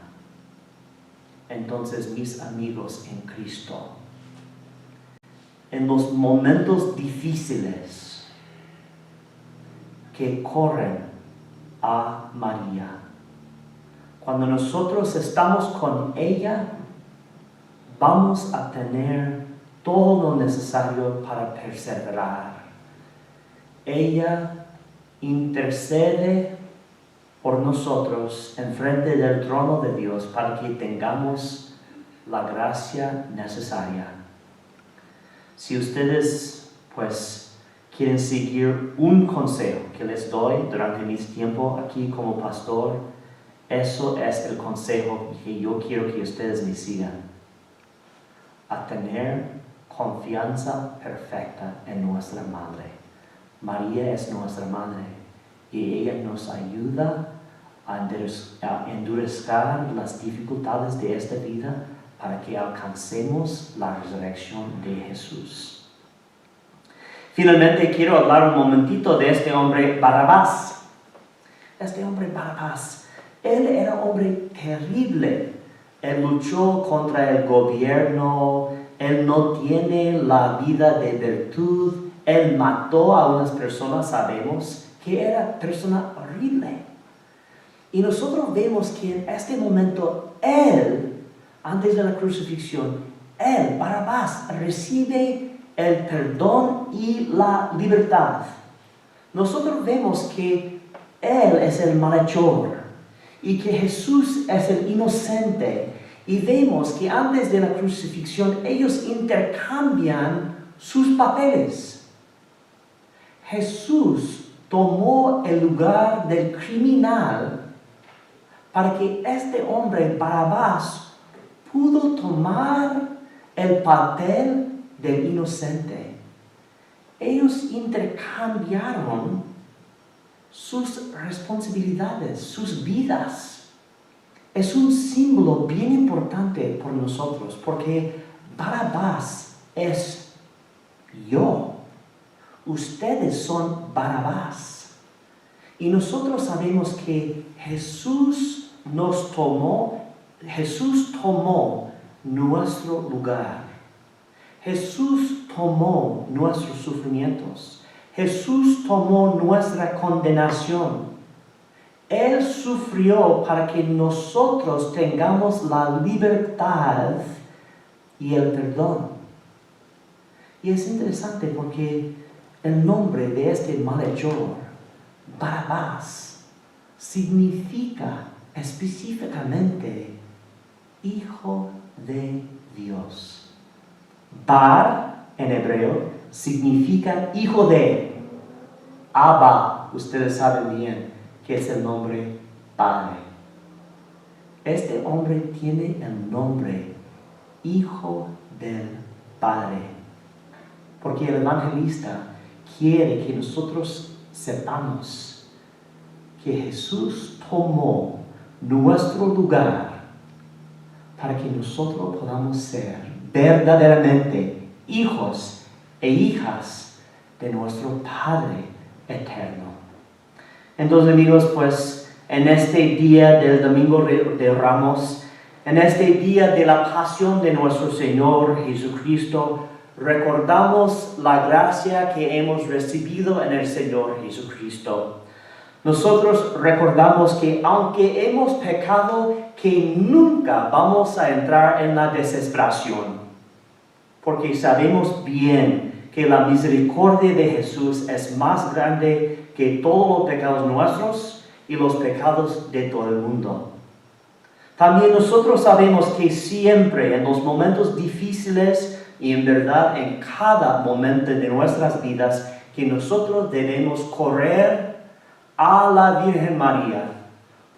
Entonces, mis amigos en Cristo, en los momentos difíciles que corren a María, cuando nosotros estamos con ella, vamos a tener todo lo necesario para perseverar. Ella intercede por nosotros en frente del trono de Dios para que tengamos la gracia necesaria. Si ustedes, quieren seguir un consejo que les doy durante mi tiempo aquí como pastor, eso es el consejo que yo quiero que ustedes me sigan. A tener confianza perfecta en nuestra Madre. María es nuestra Madre y ella nos ayuda a endurecer las dificultades de esta vida para que alcancemos la resurrección de Jesús. Finalmente quiero hablar un momentito de este hombre Barrabás. Este hombre Barrabás, él era un hombre terrible. Él luchó contra el gobierno, él no tiene la vida de virtud, él mató a unas personas, sabemos que era persona horrible. Y nosotros vemos que en este momento él, antes de la crucifixión, él, Barrabás, recibe el perdón y la libertad. Nosotros vemos que él es el malhechor y que Jesús es el inocente. Y vemos que antes de la crucifixión ellos intercambian sus papeles. Jesús tomó el lugar del criminal para que este hombre, Barrabás, pudo tomar el papel del inocente. Ellos intercambiaron sus responsabilidades, sus vidas. Es un símbolo bien importante por nosotros, porque Barrabás es yo. Ustedes son Barrabás. Y nosotros sabemos que Jesús tomó nuestro lugar. Jesús tomó nuestros sufrimientos. Jesús tomó nuestra condenación. Él sufrió para que nosotros tengamos la libertad y el perdón. Y es interesante porque el nombre de este malhechor, Barrabás, significa específicamente Hijo de Dios. Bar en hebreo significa hijo de. Abba, ustedes saben bien que es el nombre Padre. Este hombre tiene el nombre Hijo del Padre, porque el evangelista quiere que nosotros sepamos que Jesús tomó nuestro lugar para que nosotros podamos ser verdaderamente hijos e hijas de nuestro Padre eterno. Entonces, amigos, pues en este día del Domingo de Ramos, en este día de la pasión de nuestro Señor Jesucristo, recordamos la gracia que hemos recibido en el Señor Jesucristo. Nosotros recordamos que aunque hemos pecado, que nunca vamos a entrar en la desesperación, porque sabemos bien que la misericordia de Jesús es más grande que todos los pecados nuestros y los pecados de todo el mundo. También nosotros sabemos que siempre en los momentos difíciles y en verdad en cada momento de nuestras vidas, que nosotros debemos correr a la Virgen María,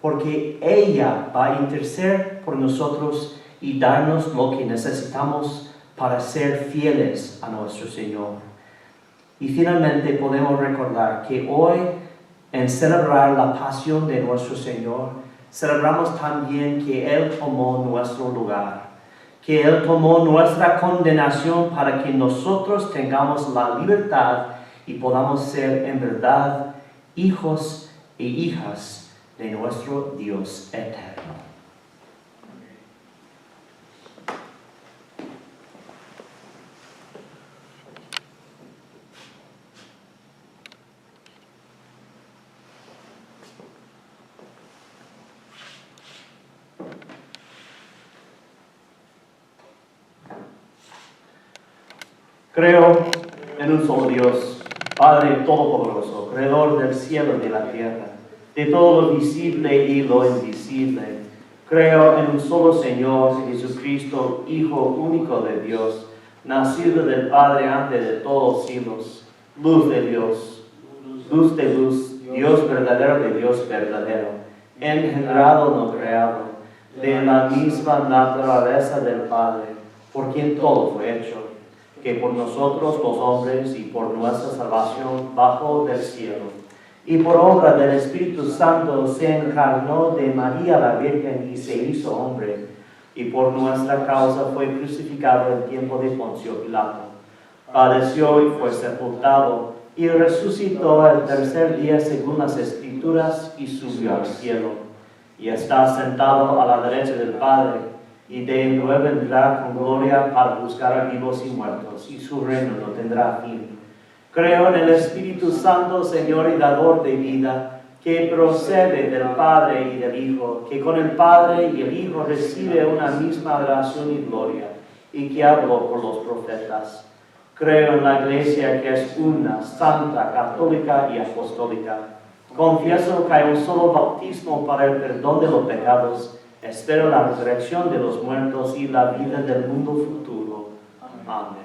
porque ella va a interceder por nosotros y darnos lo que necesitamos para ser fieles a nuestro Señor. Y finalmente podemos recordar que hoy, en celebrar la pasión de nuestro Señor, celebramos también que Él tomó nuestro lugar, que Él tomó nuestra condenación para que nosotros tengamos la libertad y podamos ser en verdad hijos e hijas de nuestro Dios eterno. Creo en un solo Dios, Padre Todopoderoso, Creador del cielo y de la tierra, de todo lo visible y lo invisible. Creo en un solo Señor, Jesucristo, Hijo único de Dios, nacido del Padre antes de todos los siglos, luz de Dios, luz de luz, Dios verdadero de Dios verdadero, engendrado no creado, de la misma naturaleza del Padre, por quien todo fue hecho, que por nosotros los hombres y por nuestra salvación bajó del cielo, y por obra del Espíritu Santo se encarnó de María la Virgen y se hizo hombre, y por nuestra causa fue crucificado en tiempo de Poncio Pilato. Padeció y fue sepultado, y resucitó al tercer día según las Escrituras, y subió al cielo, y está sentado a la derecha del Padre, y de nuevo vendrá con gloria para juzgar a vivos y muertos, y su reino no tendrá fin. Creo en el Espíritu Santo, Señor y dador de vida, que procede del Padre y del Hijo, que con el Padre y el Hijo recibe una misma adoración y gloria, y que habló por los profetas. Creo en la Iglesia, que es una, santa, católica y apostólica. Confieso que hay un solo bautismo para el perdón de los pecados. Espero la resurrección de los muertos y la vida del mundo futuro. Amén.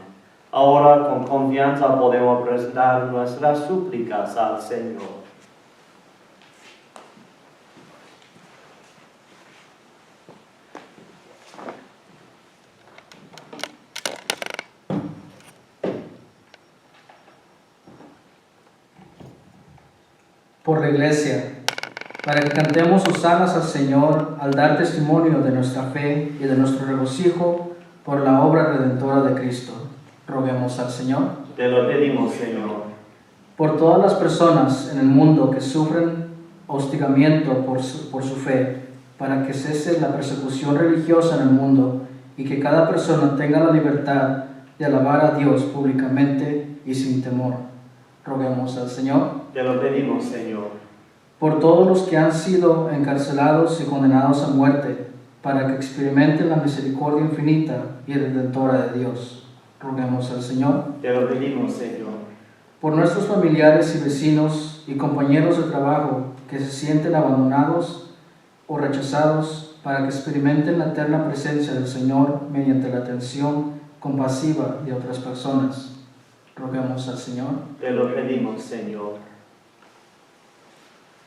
Ahora con confianza podemos presentar nuestras súplicas al Señor. Por la Iglesia, para que cantemos hosanas al Señor al dar testimonio de nuestra fe y de nuestro regocijo por la obra redentora de Cristo. Roguemos al Señor. Te lo pedimos, Señor. Por todas las personas en el mundo que sufren hostigamiento por su fe, para que cese la persecución religiosa en el mundo y que cada persona tenga la libertad de alabar a Dios públicamente y sin temor. Roguemos al Señor. Te lo pedimos, Señor. Por todos los que han sido encarcelados y condenados a muerte, para que experimenten la misericordia infinita y redentora de Dios. Roguemos al Señor. Te lo pedimos, Señor. Por nuestros familiares y vecinos y compañeros de trabajo que se sienten abandonados o rechazados, para que experimenten la eterna presencia del Señor mediante la atención compasiva de otras personas. Roguemos al Señor. Te lo pedimos, Señor.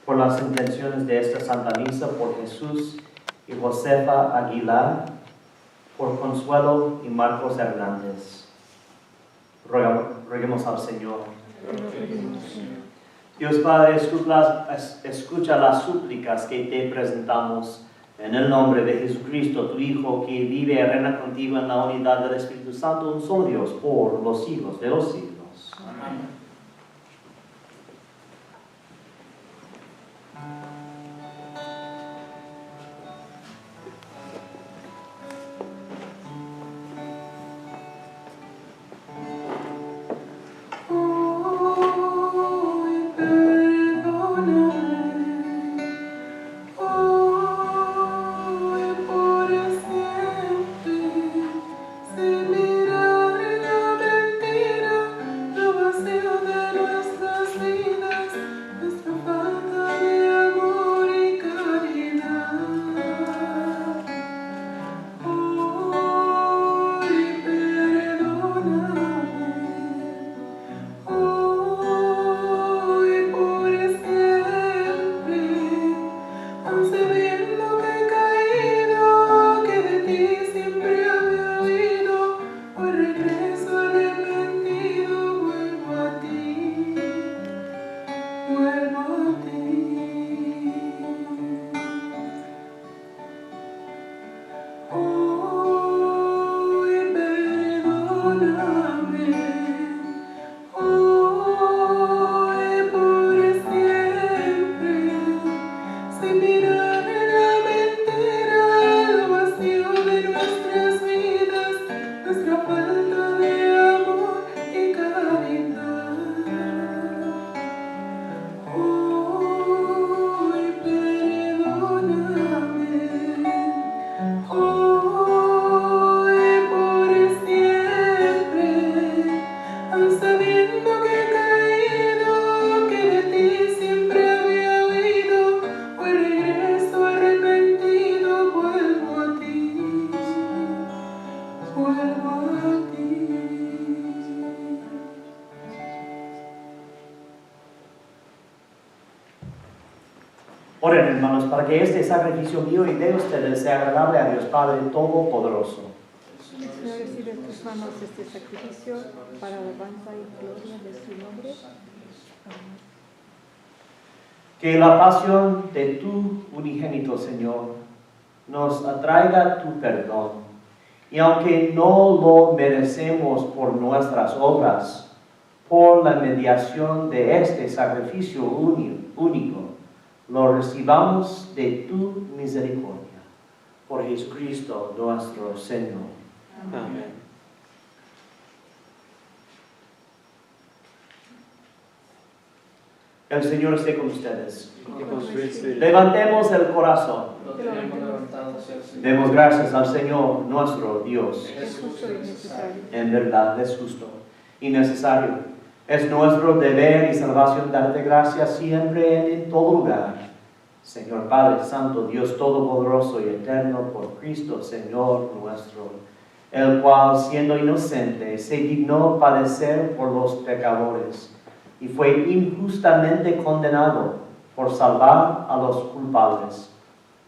por las intenciones de esta Santa Misa, por Jesús y Josefa Aguilar, por Consuelo y Marcos Hernández. Roguemos al Señor. Dios Padre, escucha las súplicas que te presentamos en el nombre de Jesucristo, tu Hijo, que vive y reina contigo en la unidad del Espíritu Santo, un solo Dios, por los siglos de los siglos. Amén. Oren, hermanos, para que este sacrificio mío y de ustedes sea agradable a Dios Padre Todopoderoso. Señor, recibe en tus manos este sacrificio para alabanza y gloria de su nombre. Amén. Que la pasión de tu unigénito, Señor, nos atraiga tu perdón. Y aunque no lo merecemos por nuestras obras, por la mediación de este sacrificio único, lo recibamos de tu misericordia. Por Jesucristo nuestro Señor. Amén. El Señor esté con ustedes. Y con su espíritu. Levantemos el corazón. Lo tenemos levantado hacia el Señor. Demos gracias al Señor nuestro Dios. Es justo y necesario. En verdad es justo y necesario. Es nuestro deber y salvación darte gracias siempre y en todo lugar. Señor Padre Santo, Dios Todopoderoso y Eterno, por Cristo, Señor nuestro, el cual, siendo inocente, se dignó padecer por los pecadores y fue injustamente condenado por salvar a los culpables.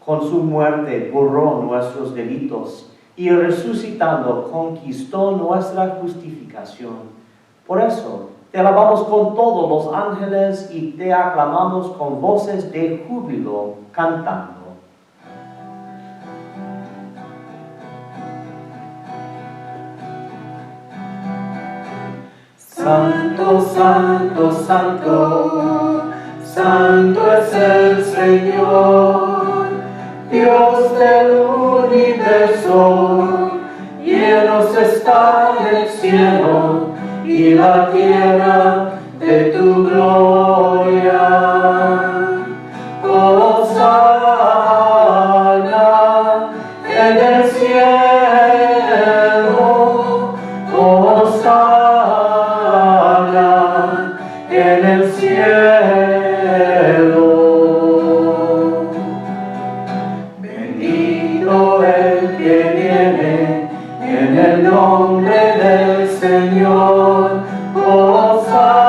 Con su muerte borró nuestros delitos y resucitando conquistó nuestra justificación. Por eso, te alabamos con todos los ángeles y te aclamamos con voces de júbilo, cantando. Santo, santo, santo, santo es el Señor, Dios del universo, llenos está el cielo y la tierra de tu gloria. Hosana en el cielo, Hosana en el cielo. Bendito el que viene en el nombre del Señor. Hosana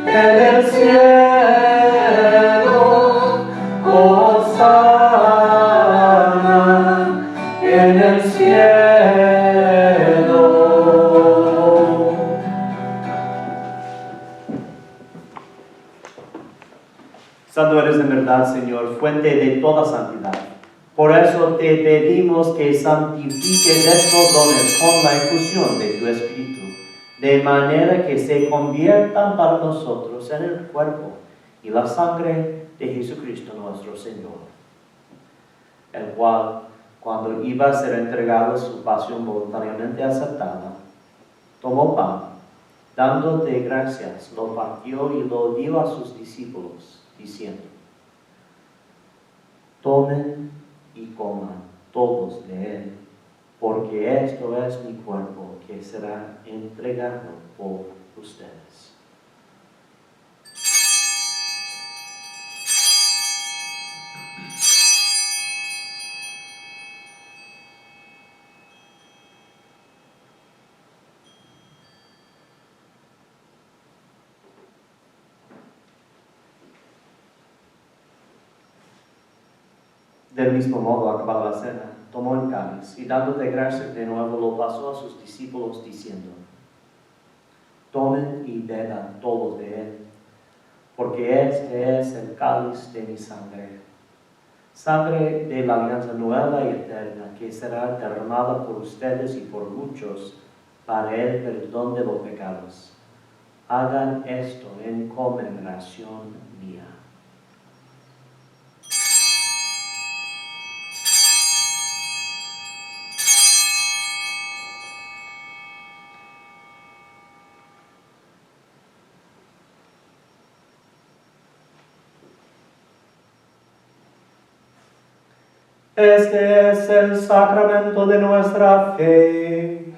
en el cielo. Santo eres en verdad, Señor, fuente de toda santidad. Por eso te pedimos que santifiques estos dones con la infusión de tu Espíritu, de manera que se conviertan para nosotros en el cuerpo y la sangre de Jesucristo nuestro Señor, el cual, cuando iba a ser entregado su pasión voluntariamente aceptada, tomó pan, dándote gracias, lo partió y lo dio a sus discípulos, diciendo: tomen y coman todos de él, porque esto es mi cuerpo que será entregado por ustedes. Del mismo modo, acabada la cena, tomó el cáliz y dándote gracias de nuevo lo pasó a sus discípulos diciendo: tomen y beban todos de él, porque este es el cáliz de mi sangre, sangre de la alianza nueva y eterna, que será derramada por ustedes y por muchos para el perdón de los pecados. Hagan esto en conmemoración mía. Este es el sacramento de nuestra fe.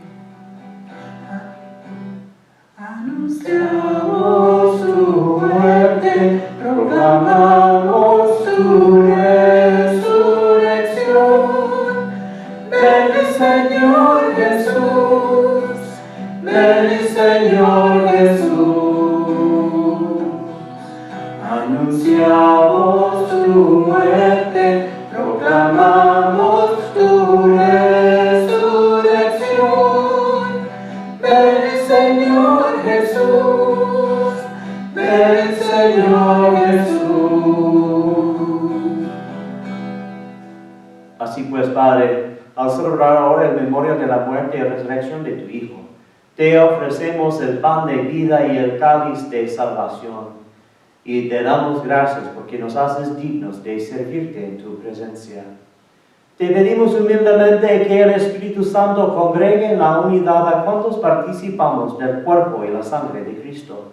Anunciamos tu muerte, proclamamos tu resurrección. Ven, Señor Jesús, ven, Señor Jesús. Anunciamos tu muerte, proclamamos tu resurrección. Ven, Señor Jesús, ven, Señor Jesús. Así pues, Padre, al celebrar ahora en memoria de la muerte y resurrección de tu Hijo, te ofrecemos el pan de vida y el cáliz de salvación. Y te damos gracias porque nos haces dignos de servirte en tu presencia. Te pedimos humildemente que el Espíritu Santo congregue en la unidad a cuantos participamos del cuerpo y la sangre de Cristo.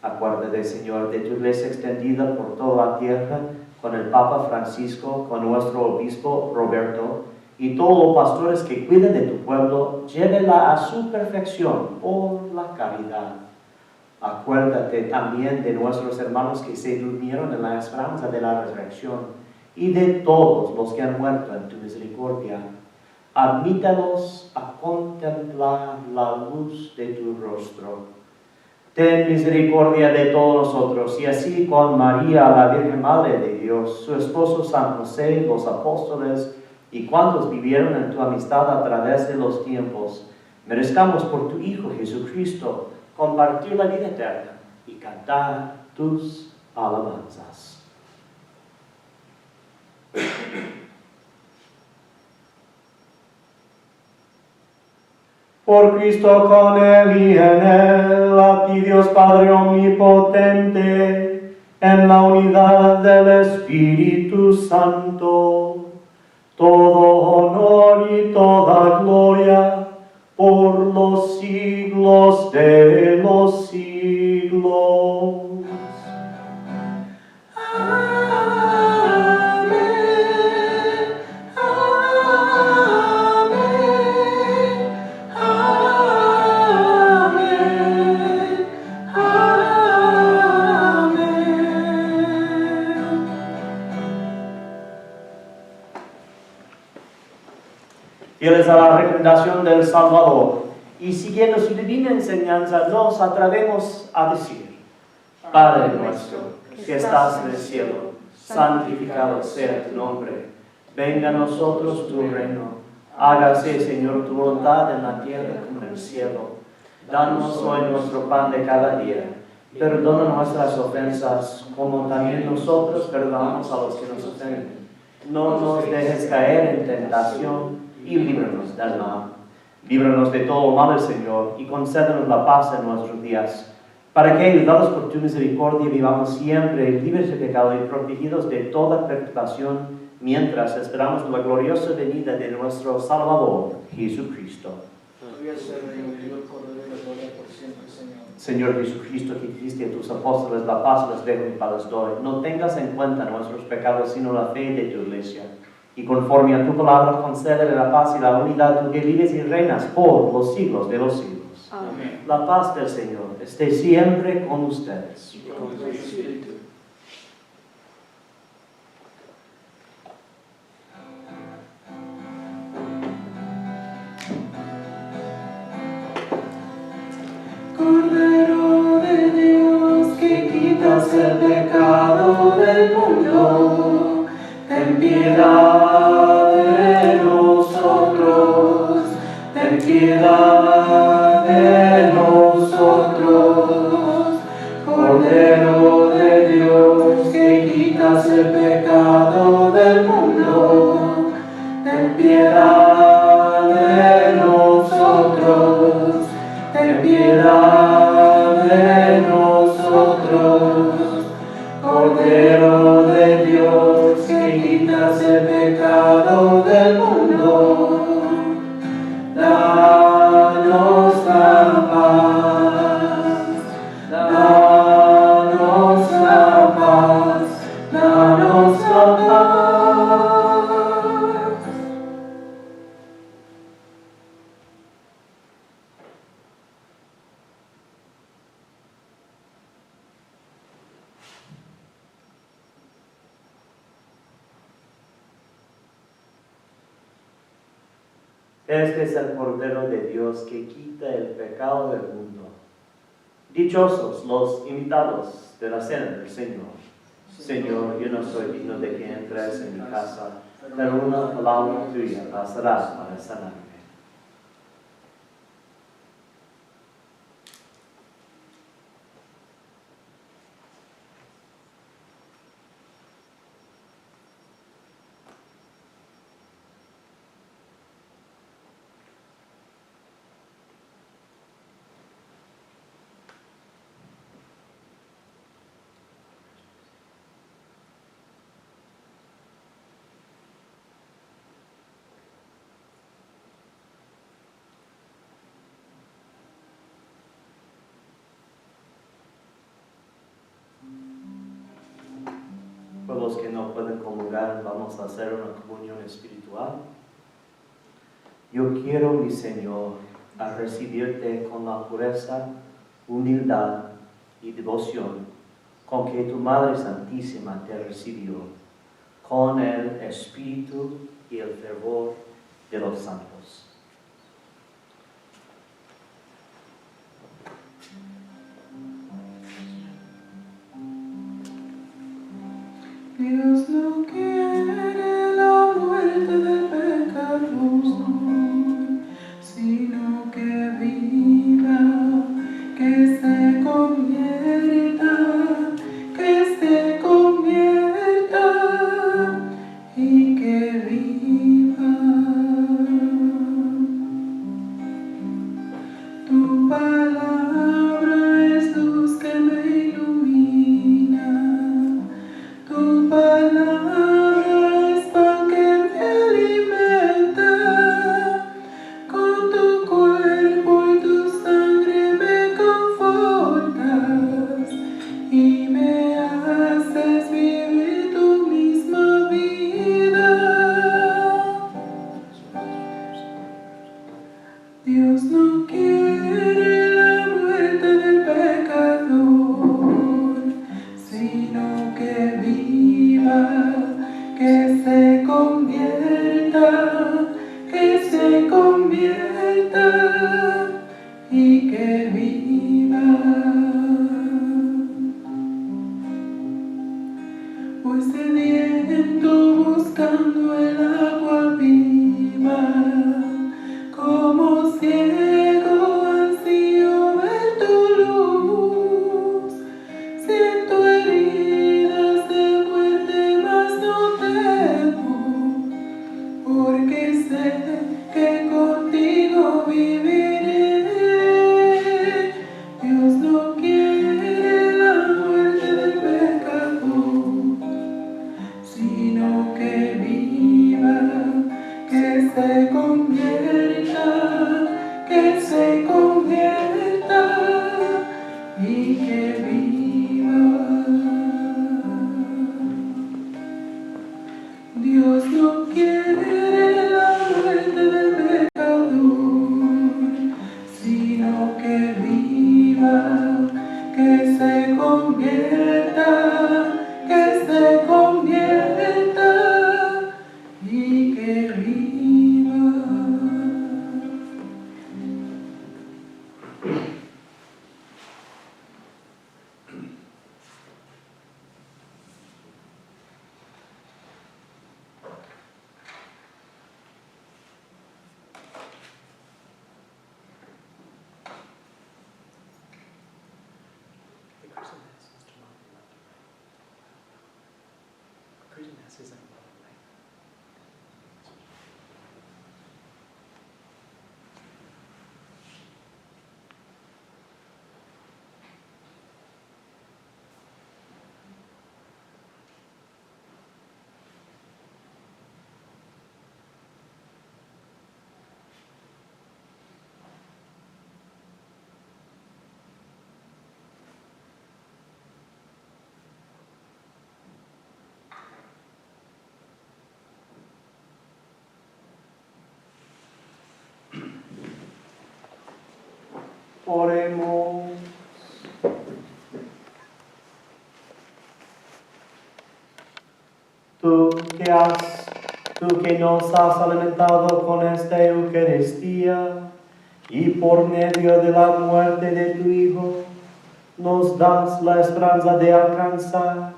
Acuérdate, Señor, de tu iglesia extendida por toda la tierra, con el Papa Francisco, con nuestro obispo Roberto, y todos los pastores que cuiden de tu pueblo, llévela a su perfección por la caridad. Acuérdate también de nuestros hermanos que se durmieron en la esperanza de la resurrección y de todos los que han muerto en tu misericordia. Admítalos a contemplar la luz de tu rostro. Ten misericordia de todos nosotros y así con María, la Virgen Madre de Dios, su esposo San José, los apóstoles y cuantos vivieron en tu amistad a través de los tiempos, merezcamos por tu Hijo Jesucristo compartir la vida eterna y cantar tus alabanzas. Por Cristo, con Él y en Él, a ti Dios Padre Omnipotente, en la unidad del Espíritu Santo, todo honor y toda gloria por los siglos de los siglos. Fieles a la recomendación del Salvador y siguiendo su divina enseñanza, nos atrevemos a decir: Padre nuestro, que estás en el cielo, santificado sea tu nombre. Venga a nosotros tu reino. Hágase, Señor, tu voluntad en la tierra como en el cielo. Danos hoy nuestro pan de cada día. Perdona nuestras ofensas, como también nosotros perdonamos a los que nos ofenden. No nos dejes caer en tentación y líbranos del mal. Líbranos de todo mal, Señor, y concédenos la paz en nuestros días, para que, ayudados por tu misericordia, vivamos siempre libres de pecado y protegidos de toda perturbación, mientras esperamos la gloriosa venida de nuestro Salvador, Jesucristo. Tuyo es el reino, y el poder y la gloria por siempre, Señor. Señor Jesucristo, que dijiste a tus apóstoles, la paz les dejo y paz les doy, no tengas en cuenta nuestros pecados, sino la fe de tu iglesia. Y conforme a tu palabra, concédele la paz y la unidad, tú que vives y reinas por los siglos de los siglos. Amén. La paz del Señor esté siempre con ustedes. Y con tu espíritu. Cordero de Dios, que quitas el pecado del mundo, ten piedad de nosotros, ten piedad de nosotros. Cordero de Dios, que quitas el pecado del mundo, ten piedad de nosotros. Ten piedad de nosotros, Cordero de Dios, que quitas el pecado del mundo. Danos la paz, danos la paz, danos la paz. Este es el Cordero de Dios que quita el pecado del mundo. Dichosos los invitados de la cena del Señor. Señor, yo no soy digno de que entres en mi casa, pero una palabra tuya bastará para sanarme. Por los que no pueden comulgar, vamos a hacer una comunión espiritual. Yo quiero, mi Señor, a recibirte con la pureza, humildad y devoción con que tu Madre Santísima te recibió, con el espíritu y el fervor de los santos. Dios no quiere la muerte del pecador, sino que viva, que se convierta, y que viva. Tu palabra es luz que me ilumina. Tu palabra es pan que me alimenta, con tu cuerpo y tu sangre me confortas y me haces vivir tu misma vida. Dios no quiere la muerte del pecador, sino que viva, que se convierta y que viva. Voy sediento buscando el agua viva, como ciego ansío ver tu luz. Oremos. Tú que nos has alimentado con esta Eucaristía y por medio de la muerte de tu Hijo, nos das la esperanza de alcanzar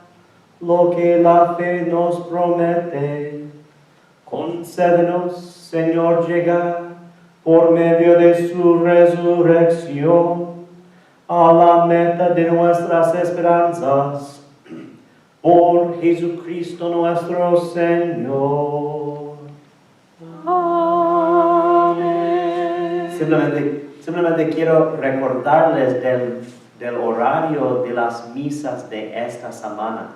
lo que la fe nos promete. Concédenos, Señor, llegar por medio de su resurrección a la meta de nuestras esperanzas. Por Jesucristo nuestro Señor. Amén. Simplemente quiero recordarles del horario de las misas de esta semana.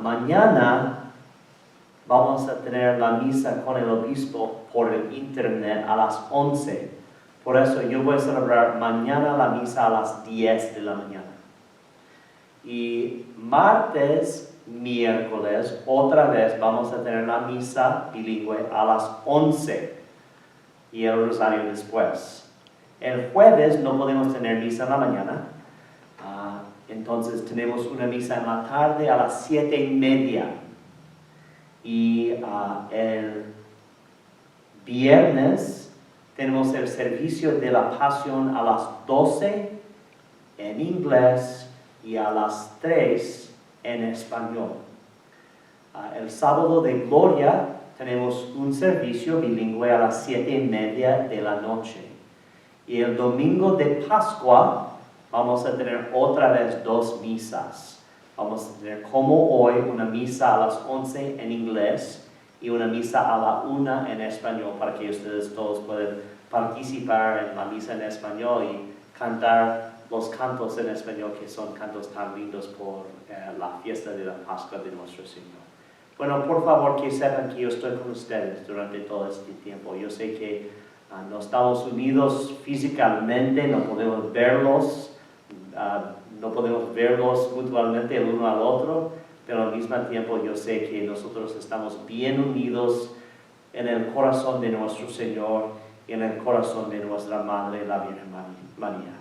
Mañana vamos a tener la misa con el obispo por el internet a las 11. Por eso yo voy a celebrar mañana la misa a las 10 de la mañana. Y martes, miércoles, otra vez vamos a tener la misa bilingüe a las 11 y el rosario después. El jueves no podemos tener misa en la mañana, entonces tenemos una misa en la tarde a las 7:30. Y el viernes tenemos el servicio de la pasión a las 12 en inglés y a las 3 en español. El sábado de Gloria tenemos un servicio bilingüe a las 7:30 de la noche. Y el domingo de Pascua vamos a tener otra vez 2 misas. Vamos a tener como hoy una misa a las 11 en inglés y una misa a la 1 en español para que ustedes todos puedan participar en la misa en español y cantar los cantos en español que son cantos tan lindos por la fiesta de la Pascua de nuestro Señor. Bueno, por favor que sepan que yo estoy con ustedes durante todo este tiempo. Yo sé que no estamos unidos físicamente, no podemos verlos mutuamente el uno al otro, pero al mismo tiempo yo sé que nosotros estamos bien unidos en el corazón de nuestro Señor y en el corazón de nuestra Madre, la Virgen María.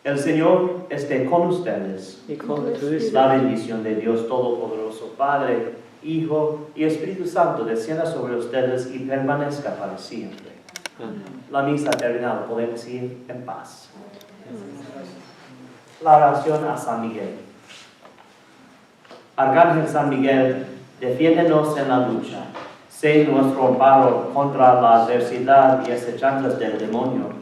El Señor esté con ustedes. Y con tu espíritu. La bendición de Dios Todopoderoso, Padre, Hijo y Espíritu Santo descienda sobre ustedes y permanezca para siempre. Amén. La misa ha terminado, podemos ir en paz. La oración a San Miguel. Arcángel San Miguel, defiéndenos en la lucha. Sé nuestro amparo contra la adversidad y acechanzas del demonio.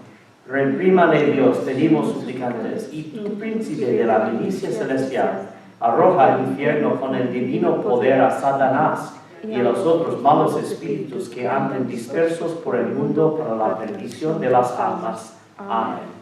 Reprímale Dios, pedimos suplicantes, y tu príncipe de la milicia celestial, arroja al infierno con el divino poder a Satanás y a los otros malos espíritus que andan dispersos por el mundo para la perdición de las almas. Amén.